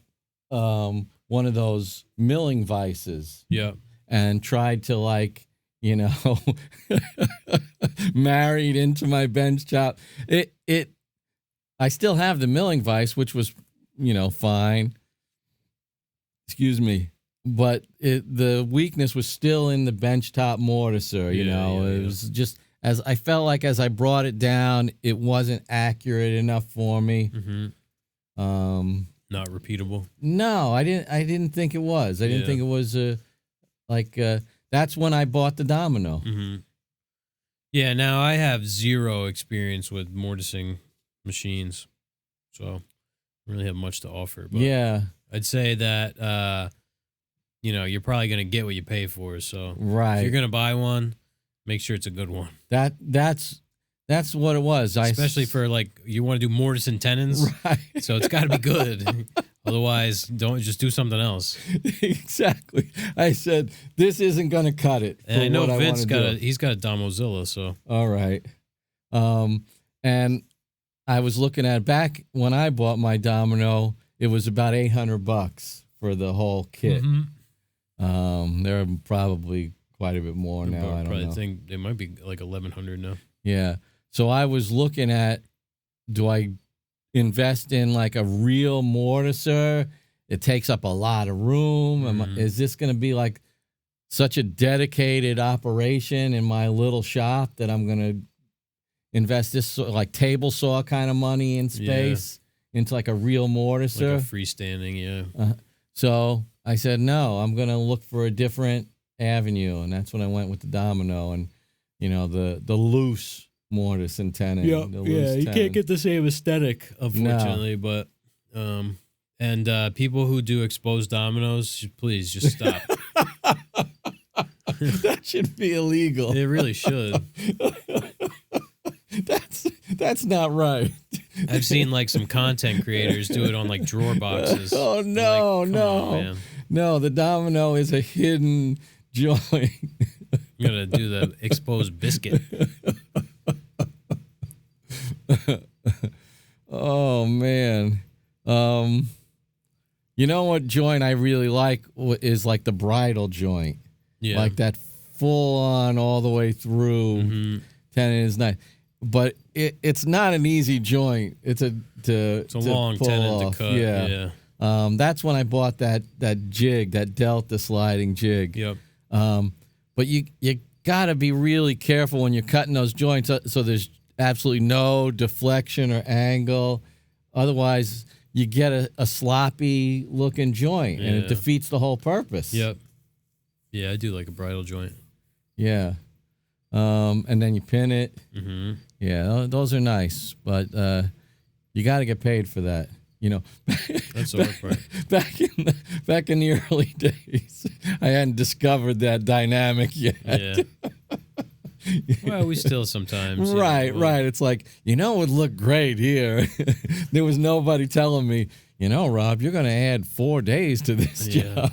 one of those milling vices. Yeah. And tried to marry it into my benchtop. I still have the milling vise, which was fine. Excuse me. But the weakness was still in the benchtop mortiser, It was just, as I felt like as I brought it down, it wasn't accurate enough for me. Mm-hmm. Not repeatable? No, I didn't think it was. I didn't think it was that's when I bought the Domino. Mm-hmm. Yeah, now I have zero experience with mortising machines, so I don't really have much to offer. But I'd say that you're probably going to get what you pay for. So if you're going to buy one, make sure it's a good one. That's what it was. Especially for you want to do mortise and tenons, right? So it's got to be good. Otherwise, don't just do something else. Exactly. I said this isn't going to cut it. And I know Vince he's got a Domozilla, so all right. And I was looking at back when I bought my Domino, it was about $800 for the whole kit. Mm-hmm. They're probably quite a bit more now. I don't know. I think they might be like $1,100 now. Yeah. So I was looking at, do I invest in a real mortiser? It takes up a lot of room. Is this going to be such a dedicated operation in my little shop that I'm going to invest this table saw kind of money in space into a real mortiser? Like a freestanding, So I said, no, I'm going to look for a different avenue. And that's when I went with the Domino and, the loose mortise and tenon. You can't get the same aesthetic, unfortunately. No. But and people who do exposed dominoes, please just stop. That should be illegal. It really should. That's not right. I've seen some content creators do it on drawer boxes. Oh no, no, no! The Domino is a hidden joint. I'm gonna do the exposed biscuit. Oh man. You know what joint I really like is like the bridal joint. Yeah. Like that full on all the way through. Mm-hmm. 10 is 9. But it's not an easy joint. It's a long pull 10 off. to cut. Yeah. That's when I bought that jig, that Delta sliding jig. Yep. But you got to be really careful when you're cutting those joints so there's absolutely no deflection or angle. Otherwise, you get a sloppy looking joint, and it defeats the whole purpose. Yep. Yeah, I do like a bridal joint. Yeah. And then you pin it. Mm-hmm. Yeah, those are nice, but you got to get paid for that. You know, that's the work part. Back in the early days, I hadn't discovered that dynamic yet. Yeah. Well, we still sometimes. Right. It's like, it would look great here. There was nobody telling me, Rob, you're going to add 4 days to this job.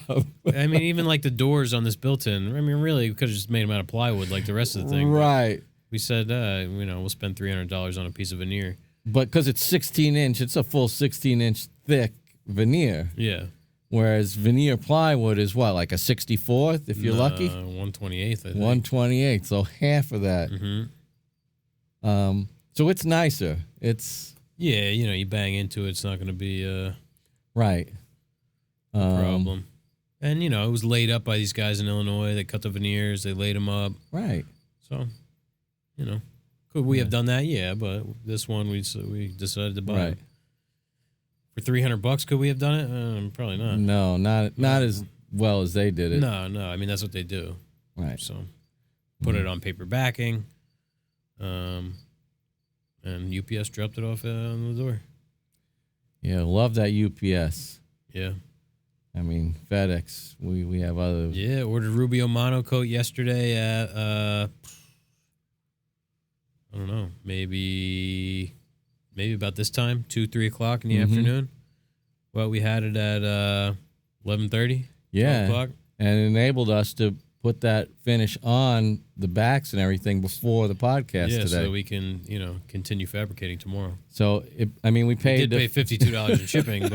I mean, even like the doors on this built-in, I mean, really, we could have just made them out of plywood like the rest of the thing. Right. We said, we'll spend $300 on a piece of veneer. But because it's 16-inch, it's a full 16-inch thick veneer. Yeah. Whereas veneer plywood is what, like a 64th if you're lucky? 1/28th, I think. 1/28, so half of that. Mm-hmm. So it's nicer. It's... Yeah, you bang into it, it's not going to be right. a problem. And, it was laid up by these guys in Illinois. They cut the veneers. They laid them up. Right. So, could we have done that? Yeah, but this one we decided to buy. Right. For $300, could we have done it? Probably not. No, not as well as they did it. No. I mean, that's what they do. Right. So, put it on paper backing. And UPS dropped it off on the door. Yeah, love that UPS. Yeah. I mean, FedEx, we have other... Yeah, ordered Rubio monocoat yesterday at, I don't know, maybe about this time, 2-3 o'clock in the afternoon. Well, we had it at 11:30. Yeah, 12 o'clock. And it enabled us to put that finish on the backs and everything before the podcast today. So that we can, continue fabricating tomorrow. So, we paid... We did pay $52 in shipping,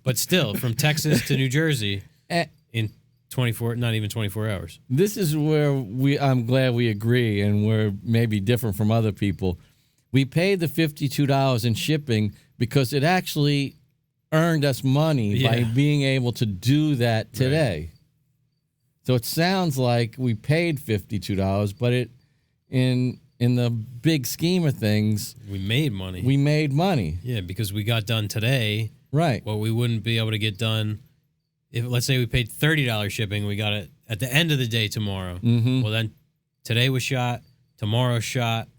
but still, from Texas to New Jersey in not even 24 hours. This is where I'm glad we agree, and we're maybe different from other people. We paid the $52 in shipping because it actually earned us money by being able to do that today. Right. So it sounds like we paid $52, but in the big scheme of things, we made money. Yeah, because we got done today. Right. What we wouldn't be able to get done if, let's say, we paid $30 shipping, we got it at the end of the day tomorrow. Mm-hmm. Well, then today was shot, tomorrow's shot,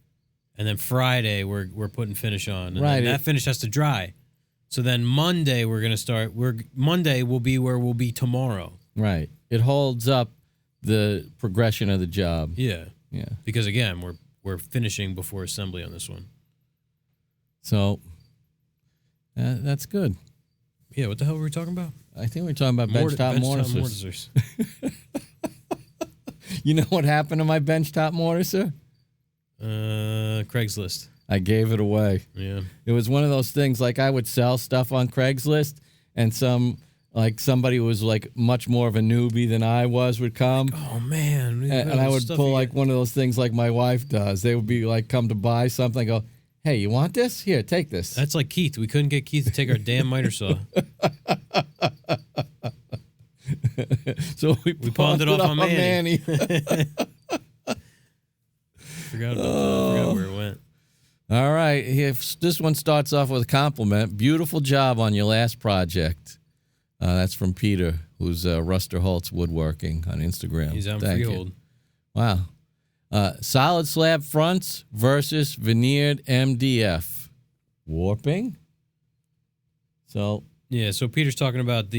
and then Friday we're putting finish on. And that finish has to dry. So then Monday we're going to start. Monday will be where we'll be tomorrow. Right. It holds up the progression of the job. Yeah. Yeah. Because again, we're finishing before assembly on this one. So that's good. Yeah. What the hell were we talking about? I think we're talking about benchtop mortisers. You know what happened to my benchtop mortiser? Craigslist. I gave it away. Yeah. It was one of those things, like I would sell stuff on Craigslist, and somebody who was like much more of a newbie than I was would come. Like, oh man. And I would pull like one of those things like my wife does. They would be like, come to buy something. I go, hey, you want this? Here, take this. That's like Keith. We couldn't get Keith to take our damn miter saw. So we pawned it off on Manny. Forgot where it went. All right. This one starts off with a compliment. Beautiful job on your last project. That's from Peter, who's Ruster Holtz Woodworking on Instagram. He's on Thank Freehold. You. Wow. Solid slab fronts versus veneered MDF. Warping? So Peter's talking about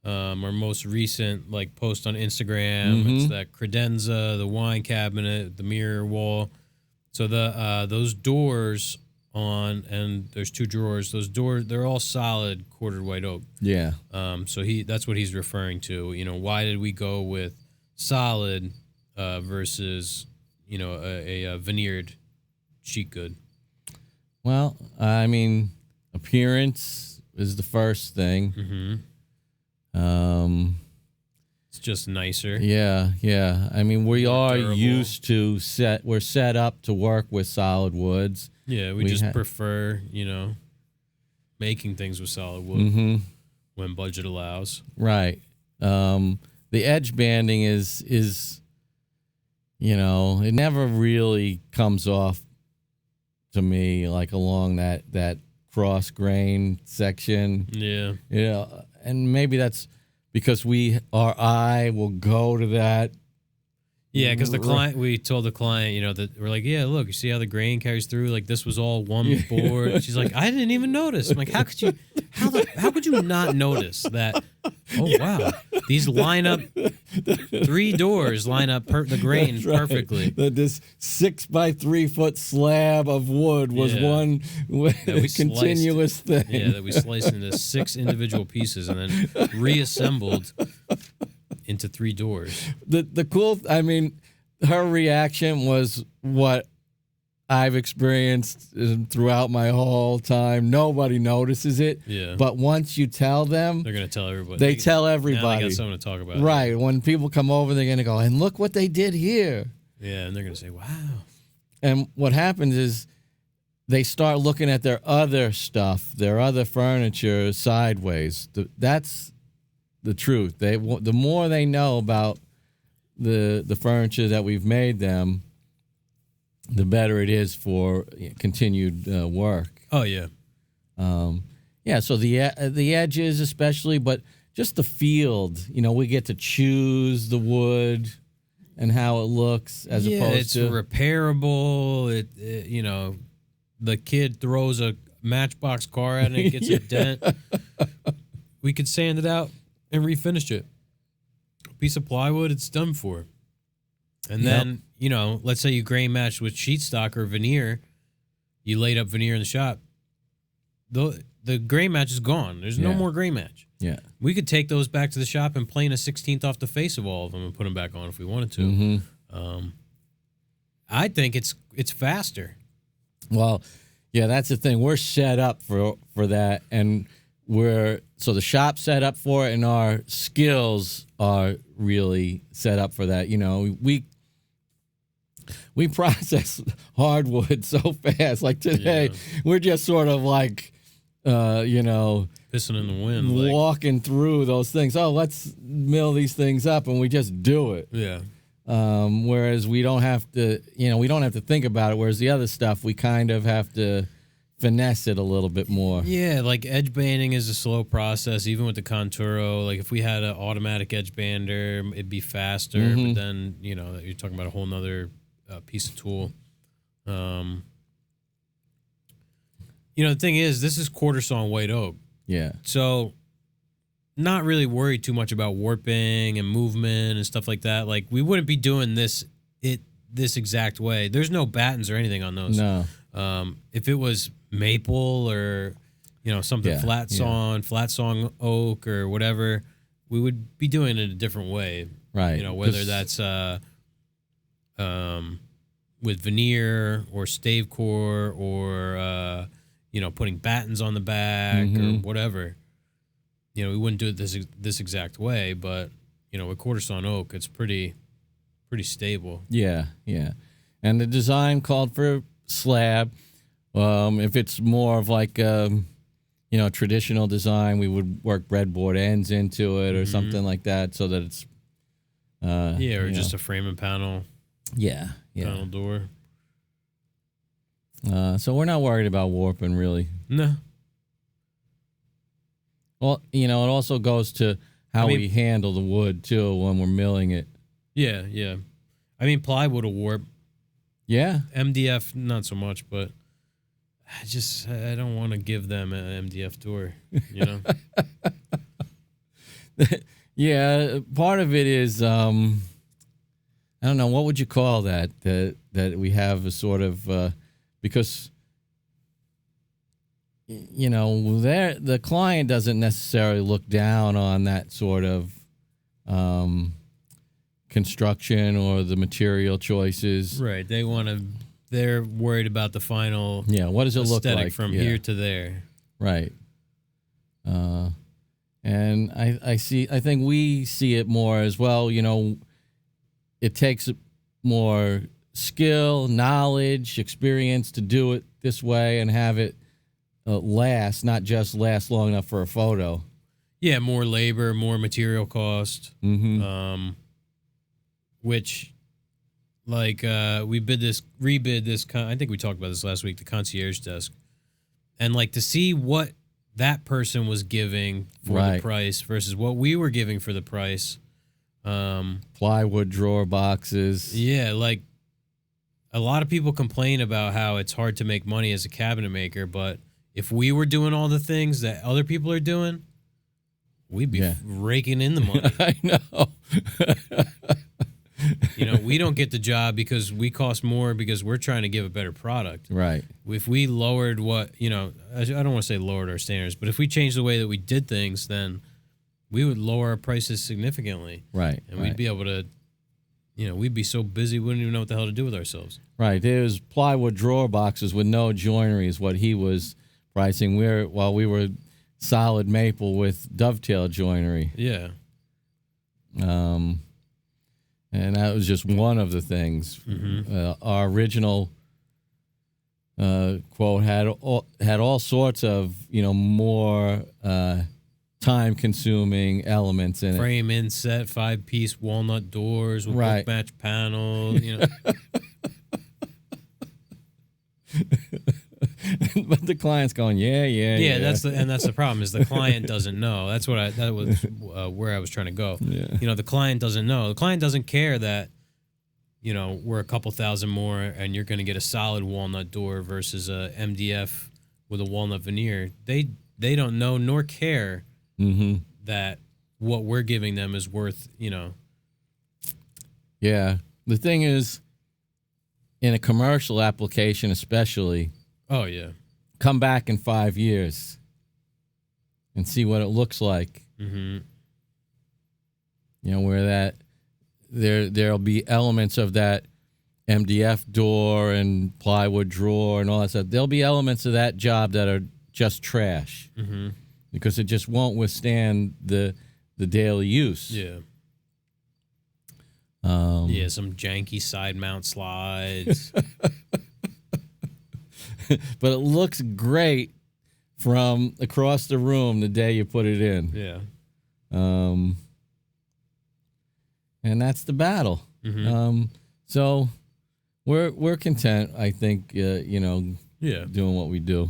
our most recent post on Instagram. Mm-hmm. It's that credenza, the wine cabinet, the mirror wall. So those doors and there's 2 drawers. Those doors, they're all solid quartered white oak. Yeah. So that's what he's referring to. Why did we go with solid versus a veneered sheet good? Well, I mean, appearance is the first thing. Mm-hmm. It's just nicer. Yeah. I mean, we are durable. used to we're set up to work with solid woods. Yeah, we just prefer, making things with solid wood when budget allows. Right. The edge banding is it never really comes off to me like along that cross grain section. Yeah. And maybe that's because our eye will go to that. Yeah, because we told the client, that we're like, yeah, look, you see how the grain carries through? Like, this was all one board. She's like, I didn't even notice. I'm like, how could you not notice that? Oh, wow. These line up, 3 doors line up the grain perfectly. This 6x3 foot slab of wood was one continuous thing. Yeah, that we sliced into 6 individual pieces and then reassembled into 3 doors. The cool, I mean, her reaction was what I've experienced throughout my whole time. Nobody notices it. Yeah. But once you tell them, they're going to tell everybody. They tell everybody. Now they got something to talk about. Right. When people come over, they're going to go, and look what they did here. Yeah, and they're going to say, wow. And what happens is they start looking at their other stuff, their other furniture sideways. That's the truth. The more they know about the furniture that we've made them, the better it is for continued work. Oh yeah, So the edges especially, but just the field. We get to choose the wood and how it looks as opposed to it's repairable. The kid throws a Matchbox car at it and it gets a dent. We could sand it out and refinish it. A piece of plywood, it's done for. And then, let's say you grain match with sheet stock or veneer. You laid up veneer in the shop. The grain match is gone. There's no more grain match. Yeah. We could take those back to the shop and plane a 16th off the face of all of them and put them back on if we wanted to. Mm-hmm. I think it's faster. Well, yeah, that's the thing. We're set up for that, and so the shop's set up for it, and our skills are really set up for that. We process hardwood so fast. Like today, we're just sort of like, pissing in the wind, walking through those things. Oh, let's mill these things up, and we just do it. Yeah. Whereas we don't have to, we don't have to think about it. Whereas the other stuff, we kind of have to finesse it a little bit more. Yeah, like edge banding is a slow process, even with the Conturo. Like if we had an automatic edge bander, it'd be faster. Mm-hmm. But then, you're talking about a whole nother piece of tool. The thing is, this is quarter sawn white oak. Yeah. So not really worried too much about warping and movement and stuff like that. Like we wouldn't be doing this exact way. There's no battens or anything on those. No. If it was maple or something flat sawn oak or whatever, we would be doing it a different way. Right. Whether that's with veneer or stave core or putting battens on the back or whatever. We wouldn't do it this exact way, but with quarter sawn oak, it's pretty stable. Yeah. And the design called for slab. If it's more of like traditional design, we would work breadboard ends into it or something like that, so that it's or just a frame and panel. Yeah. Panel door. So we're not worried about warping really. No. Well, it also goes to how we handle the wood too when we're milling it. Yeah. I mean, plywood will warp. Yeah. MDF, not so much, but I don't want to give them an MDF door, Yeah, part of it is, I don't know, what would you call that we have a sort of, because, the client doesn't necessarily look down on that sort of construction or the material choices. Right. They're worried about the final what does it look like from here to there. Right. And I think we see it more as well. It takes more skill, knowledge, experience to do it this way and have it last, not just last long enough for a photo. Yeah, more labor, more material cost. Mm-hmm. Which, like, we rebid this. I think we talked about this last week. The concierge desk, and like to see what that person was giving for the price versus what we were giving for the price. Plywood drawer boxes. Yeah, like a lot of people complain about how it's hard to make money as a cabinet maker, but if we were doing all the things that other people are doing, we'd be raking in the money. I know. We don't get the job because we cost more because we're trying to give a better product. Right. If we lowered I don't want to say lowered our standards, but if we changed the way that we did things, then we would lower our prices significantly. Right. And we'd be able to, we'd be so busy we wouldn't even know what the hell to do with ourselves. Right. There's plywood drawer boxes with no joinery is what he was pricing. While we were solid maple with dovetail joinery. Yeah. And that was just one of the things. Mm-hmm. Our original quote had all sorts of more time-consuming elements in Frame inset, 5-piece walnut doors with book match panel. But the client's going, yeah. That's the problem is the client doesn't know. That was where I was trying to go. Yeah. The client doesn't know. The client doesn't care that we're a couple thousand more and you're going to get a solid walnut door versus a MDF with a walnut veneer. They don't know nor care that what we're giving them is worth. Yeah. The thing is, in a commercial application, especially. Oh, yeah. Come back in 5 years and see what it looks like. Mm-hmm. Where there'll be elements of that MDF door and plywood drawer and all that stuff. There'll be elements of that job that are just trash because it just won't withstand the daily use. Yeah. Some janky side mount slides. But it looks great from across the room the day you put it in. Yeah. And that's the battle. Mm-hmm. So we're content, I think, doing what we do.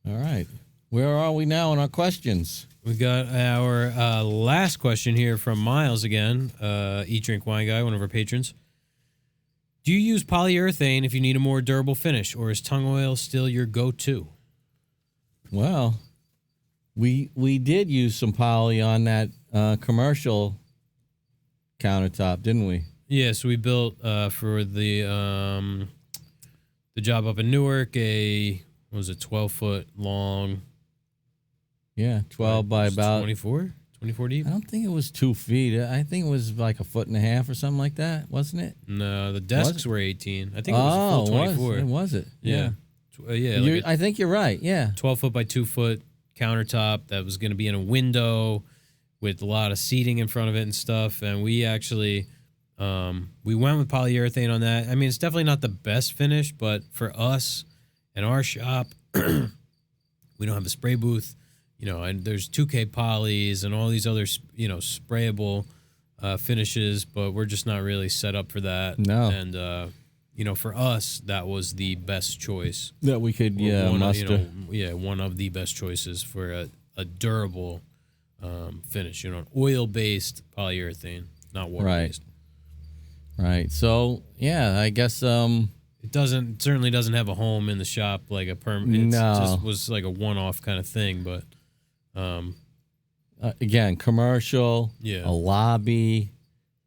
All right. Where are we now in our questions? We got our last question here from Miles again, Eat Drink Wine Guy, one of our patrons. Do you use polyurethane if you need a more durable finish, or is tung oil still your go-to? Well, we did use some poly on that commercial countertop, didn't we? Yeah, so we built for the job up in Newark a 12-foot long. Yeah, 12 by about 24 deep. I don't think it was 2 feet. I think it was like 1.5 feet or something like that, wasn't it? No, the desks were 18. I think it was a full 24. Was it? Yeah. Yeah. I think you're right. Yeah. 12-foot by 2-foot countertop that was going to be in a window with a lot of seating in front of it and stuff. And we actually we went with polyurethane on that. I mean, it's definitely not the best finish, but for us and our shop, we don't have a spray booth. And there's 2K polys and all these other, sprayable finishes, but we're just not really set up for that. No. And, for us, that was the best choice. That we could, muster. One of the best choices for a durable finish, an oil-based polyurethane, not water-based. Right. So, I guess... It certainly doesn't have a home in the shop like a permanent. No. It just was like a one-off kind of thing, but... again, commercial, a lobby,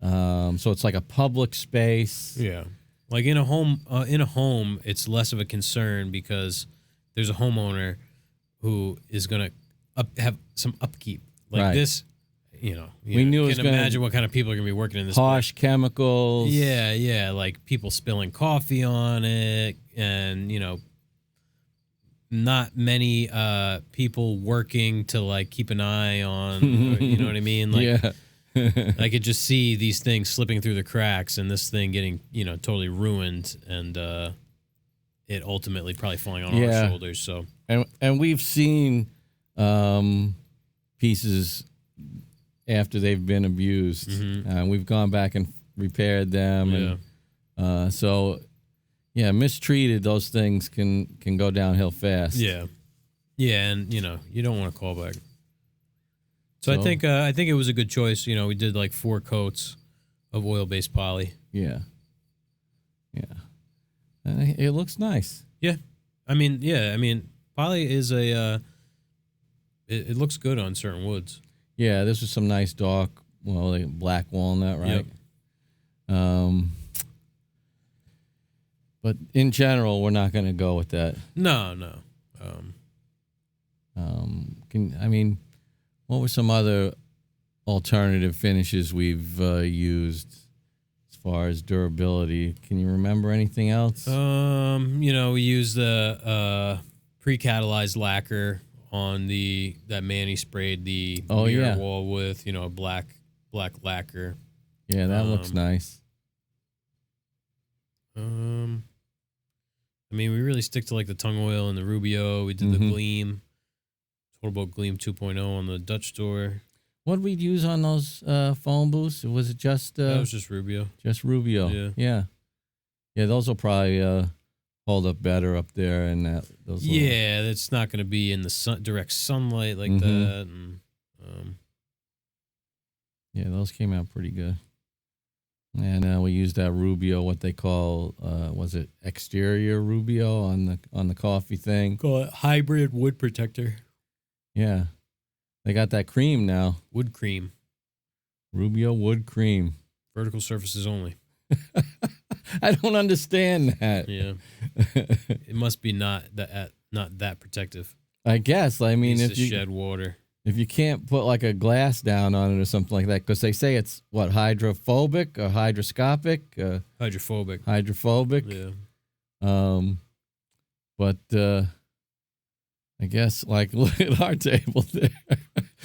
so it's like a public space. Yeah, like in a home, it's less of a concern because there's a homeowner who is gonna have some upkeep. Like this, we knew you can imagine what kind of people are gonna be working in this. Harsh place. Chemicals. Yeah, like people spilling coffee on it, and not many people working to like keep an eye on, you know what I mean? Like, yeah. I could just see these things slipping through the cracks and this thing getting, totally ruined and it ultimately probably falling on our shoulders. So, and we've seen pieces after they've been abused. We've gone back and repaired them. And so, mistreated, those things can go downhill fast. Yeah. Yeah, and, you don't want to call back. So I think it was a good choice. We did like 4 coats of oil-based poly. Yeah. Yeah. It looks nice. Yeah. I mean, poly is it looks good on certain woods. Yeah, this was some nice dark, like black walnut, right? Yep. But in general, we're not going to go with that. No. What were some other alternative finishes we've used as far as durability? Can you remember anything else? We used the pre-catalyzed lacquer on that Manny sprayed the mirror wall with, black lacquer. Yeah, that looks nice. We really stick to like the Tung oil and the Rubio. We did the Gleam, Total Boat Gleam 2.0 on the Dutch door. What did we use on those foam booths? Was it just... that was just Rubio. Just Rubio. Yeah. Yeah, those will probably hold up better up there. And those it's not going to be in the direct sunlight like that. And, yeah, those came out pretty good. And we used that Rubio, what they call, was it exterior Rubio on the coffee thing? Call it hybrid wood protector. Yeah. They got that cream now. Wood cream. Rubio wood cream. Vertical surfaces only. I don't understand that. Yeah. It must be not that protective. I guess. I mean, if you shed water. If you can't put like a glass down on it or something like that, because they say it's what, hydrophobic or hydroscopic? Hydrophobic. Hydrophobic. Yeah. But I guess like look at our table there.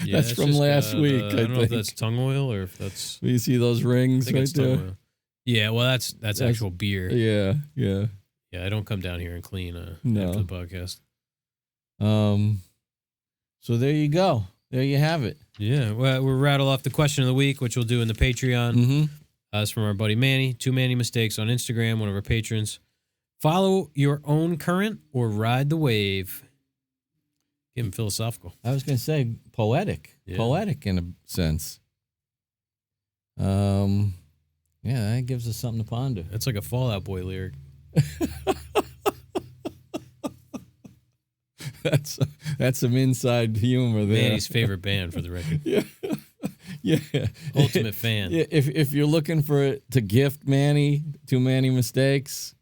Yeah, that's from last week. I don't know if that's Tung oil or if that's. You see those rings right there? Oil. Yeah, well, that's actual beer. Yeah. Yeah, I don't come down here and clean after the podcast. So there you go. There you have it. Yeah, well, we'll rattle off the question of the week, which we'll do in the Patreon. It's from our buddy Manny. 2 Manny Mistakes on Instagram, one of our patrons. Follow your own current or ride the wave. Get him philosophical. I was going to say poetic. Yeah. Poetic in a sense. Yeah, that gives us something to ponder. That's like a Fall Out Boy lyric. That's some inside humor there. Manny's favorite band, for the record. Yeah. Ultimate fan. If you're looking to gift Manny 2 Manny Mistakes,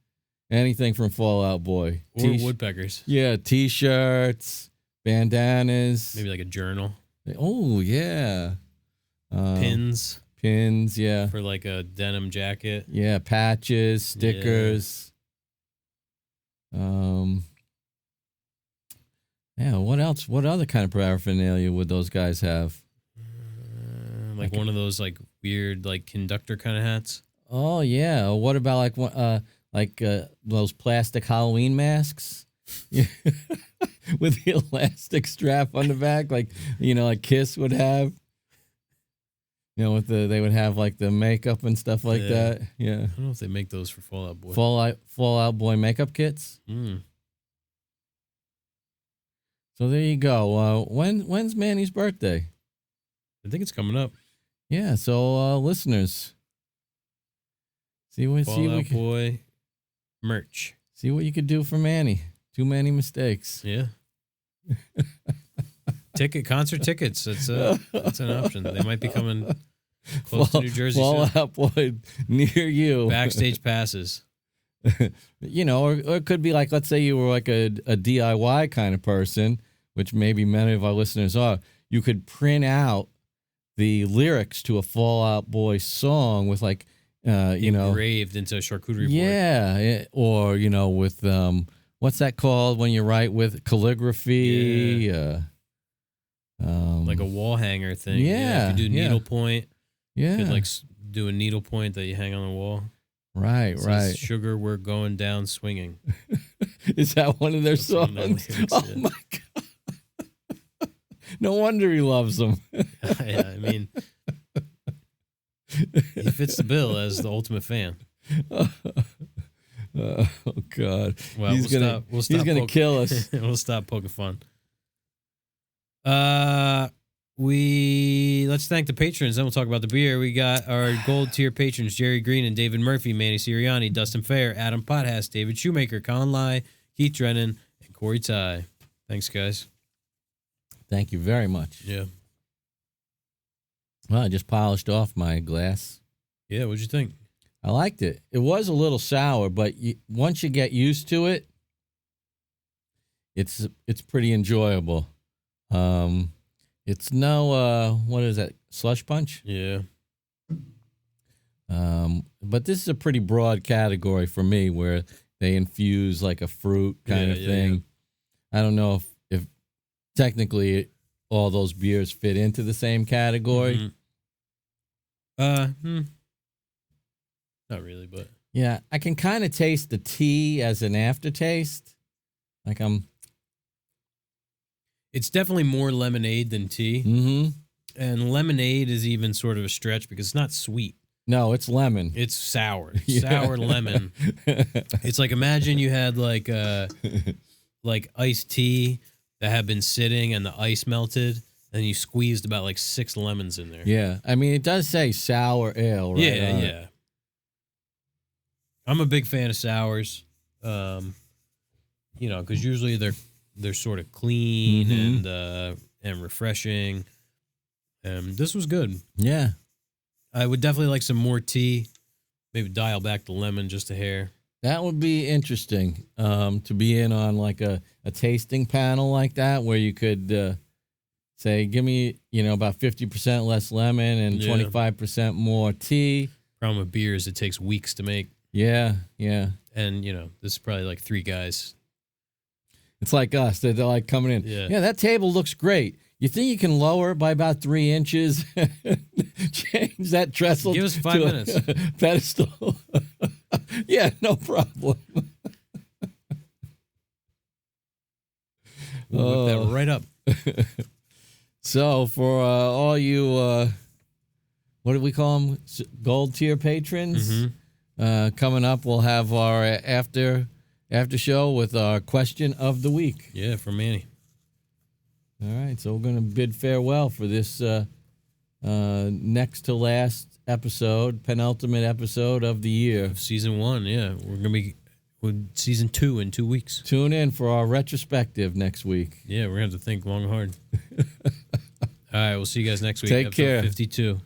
anything from Fall Out Boy. Or Woodpeckers. Yeah, T-shirts, bandanas. Maybe like a journal. Oh, yeah. Pins. Pins, yeah. For like a denim jacket. Yeah, patches, stickers. Yeah, what else? What other kind of paraphernalia would those guys have? Like one of those like weird like conductor kind of hats. Oh yeah. What about like those plastic Halloween masks with the elastic strap on the back, like like Kiss would have. They would have like the makeup and stuff like that. Yeah. I don't know if they make those for Fall Out Boy. Fall Out Boy makeup kits. So there you go. When's Manny's birthday? I think it's coming up. Yeah. So listeners, Fall Out Boy merch. See what you could do for Manny. 2 Manny Mistakes. Yeah. Concert tickets. That's an option. They might be coming close to New Jersey. Fall Out Boy near you. Backstage passes. Or it could be like, let's say you were like a DIY kind of person, which maybe many of our listeners are. You could print out the lyrics to a Fall Out Boy song with engraved into a charcuterie board. Yeah, or with what's that called when you write with calligraphy? Like a wall hanger thing. Yeah. You could do needlepoint. Yeah. You could do a needlepoint that you hang on the wall. Right, right. Sugar, we're going down swinging. Is that one of their songs? Lyrics, oh my God. No wonder he loves them. Yeah, I mean, he fits the bill as the ultimate fan. Oh God. Well, he's gonna kill us. We'll stop poking fun. Let's thank the patrons, then we'll talk about the beer. We got our gold tier patrons: Jerry Green and David Murphy, Manny Sirianni, Dustin Fair, Adam Pothast, David Shoemaker, Colin Lai, Keith Drennan, and Corey Ty. Thanks, guys. Thank you very much. Yeah. Well, I just polished off my glass. Yeah, what'd you think? I liked it. It was a little sour, but once you get used to it, it's pretty enjoyable. It's no what is that, slush punch? Yeah. But this is a pretty broad category for me, where they infuse like a fruit kind of thing. Yeah. I don't know if technically all those beers fit into the same category. Mm-hmm. Not really, but yeah, I can kind of taste the tea as an aftertaste. Like it's definitely more lemonade than tea. Mm-hmm. And lemonade is even sort of a stretch because it's not sweet. No, it's lemon. It's sour. Sour lemon. It's like, imagine you had like iced tea that had been sitting and the ice melted, and you squeezed about like 6 lemons in there. Yeah. I mean, it does say sour ale, right? Yeah, yeah. I'm a big fan of sours. Because usually they're sort of clean and refreshing. This was good. Yeah. I would definitely like some more tea. Maybe dial back the lemon just a hair. That would be interesting, to be in on like a tasting panel like that, where you could say, give me, about 50% less lemon and 25% more tea. Problem with beer is it takes weeks to make. Yeah, yeah. And, this is probably like 3 guys. It's like us. They're like coming in. Yeah, that table looks great. You think you can lower it by about 3 inches? Change that trestle. Give us 5 minutes. Pedestal. Yeah, no problem. We'll whip that right up. So for all you, what do we call them? Gold tier patrons. Coming up, we'll have our after show with our question of the week. Yeah, from Manny. All right, so we're going to bid farewell for this next to last episode, penultimate episode of the year. Of season 1, yeah. We're going to be with season 2 in 2 weeks. Tune in for our retrospective next week. Yeah, we're going to have to think long and hard. All right, we'll see you guys next week. Take episode care. 52.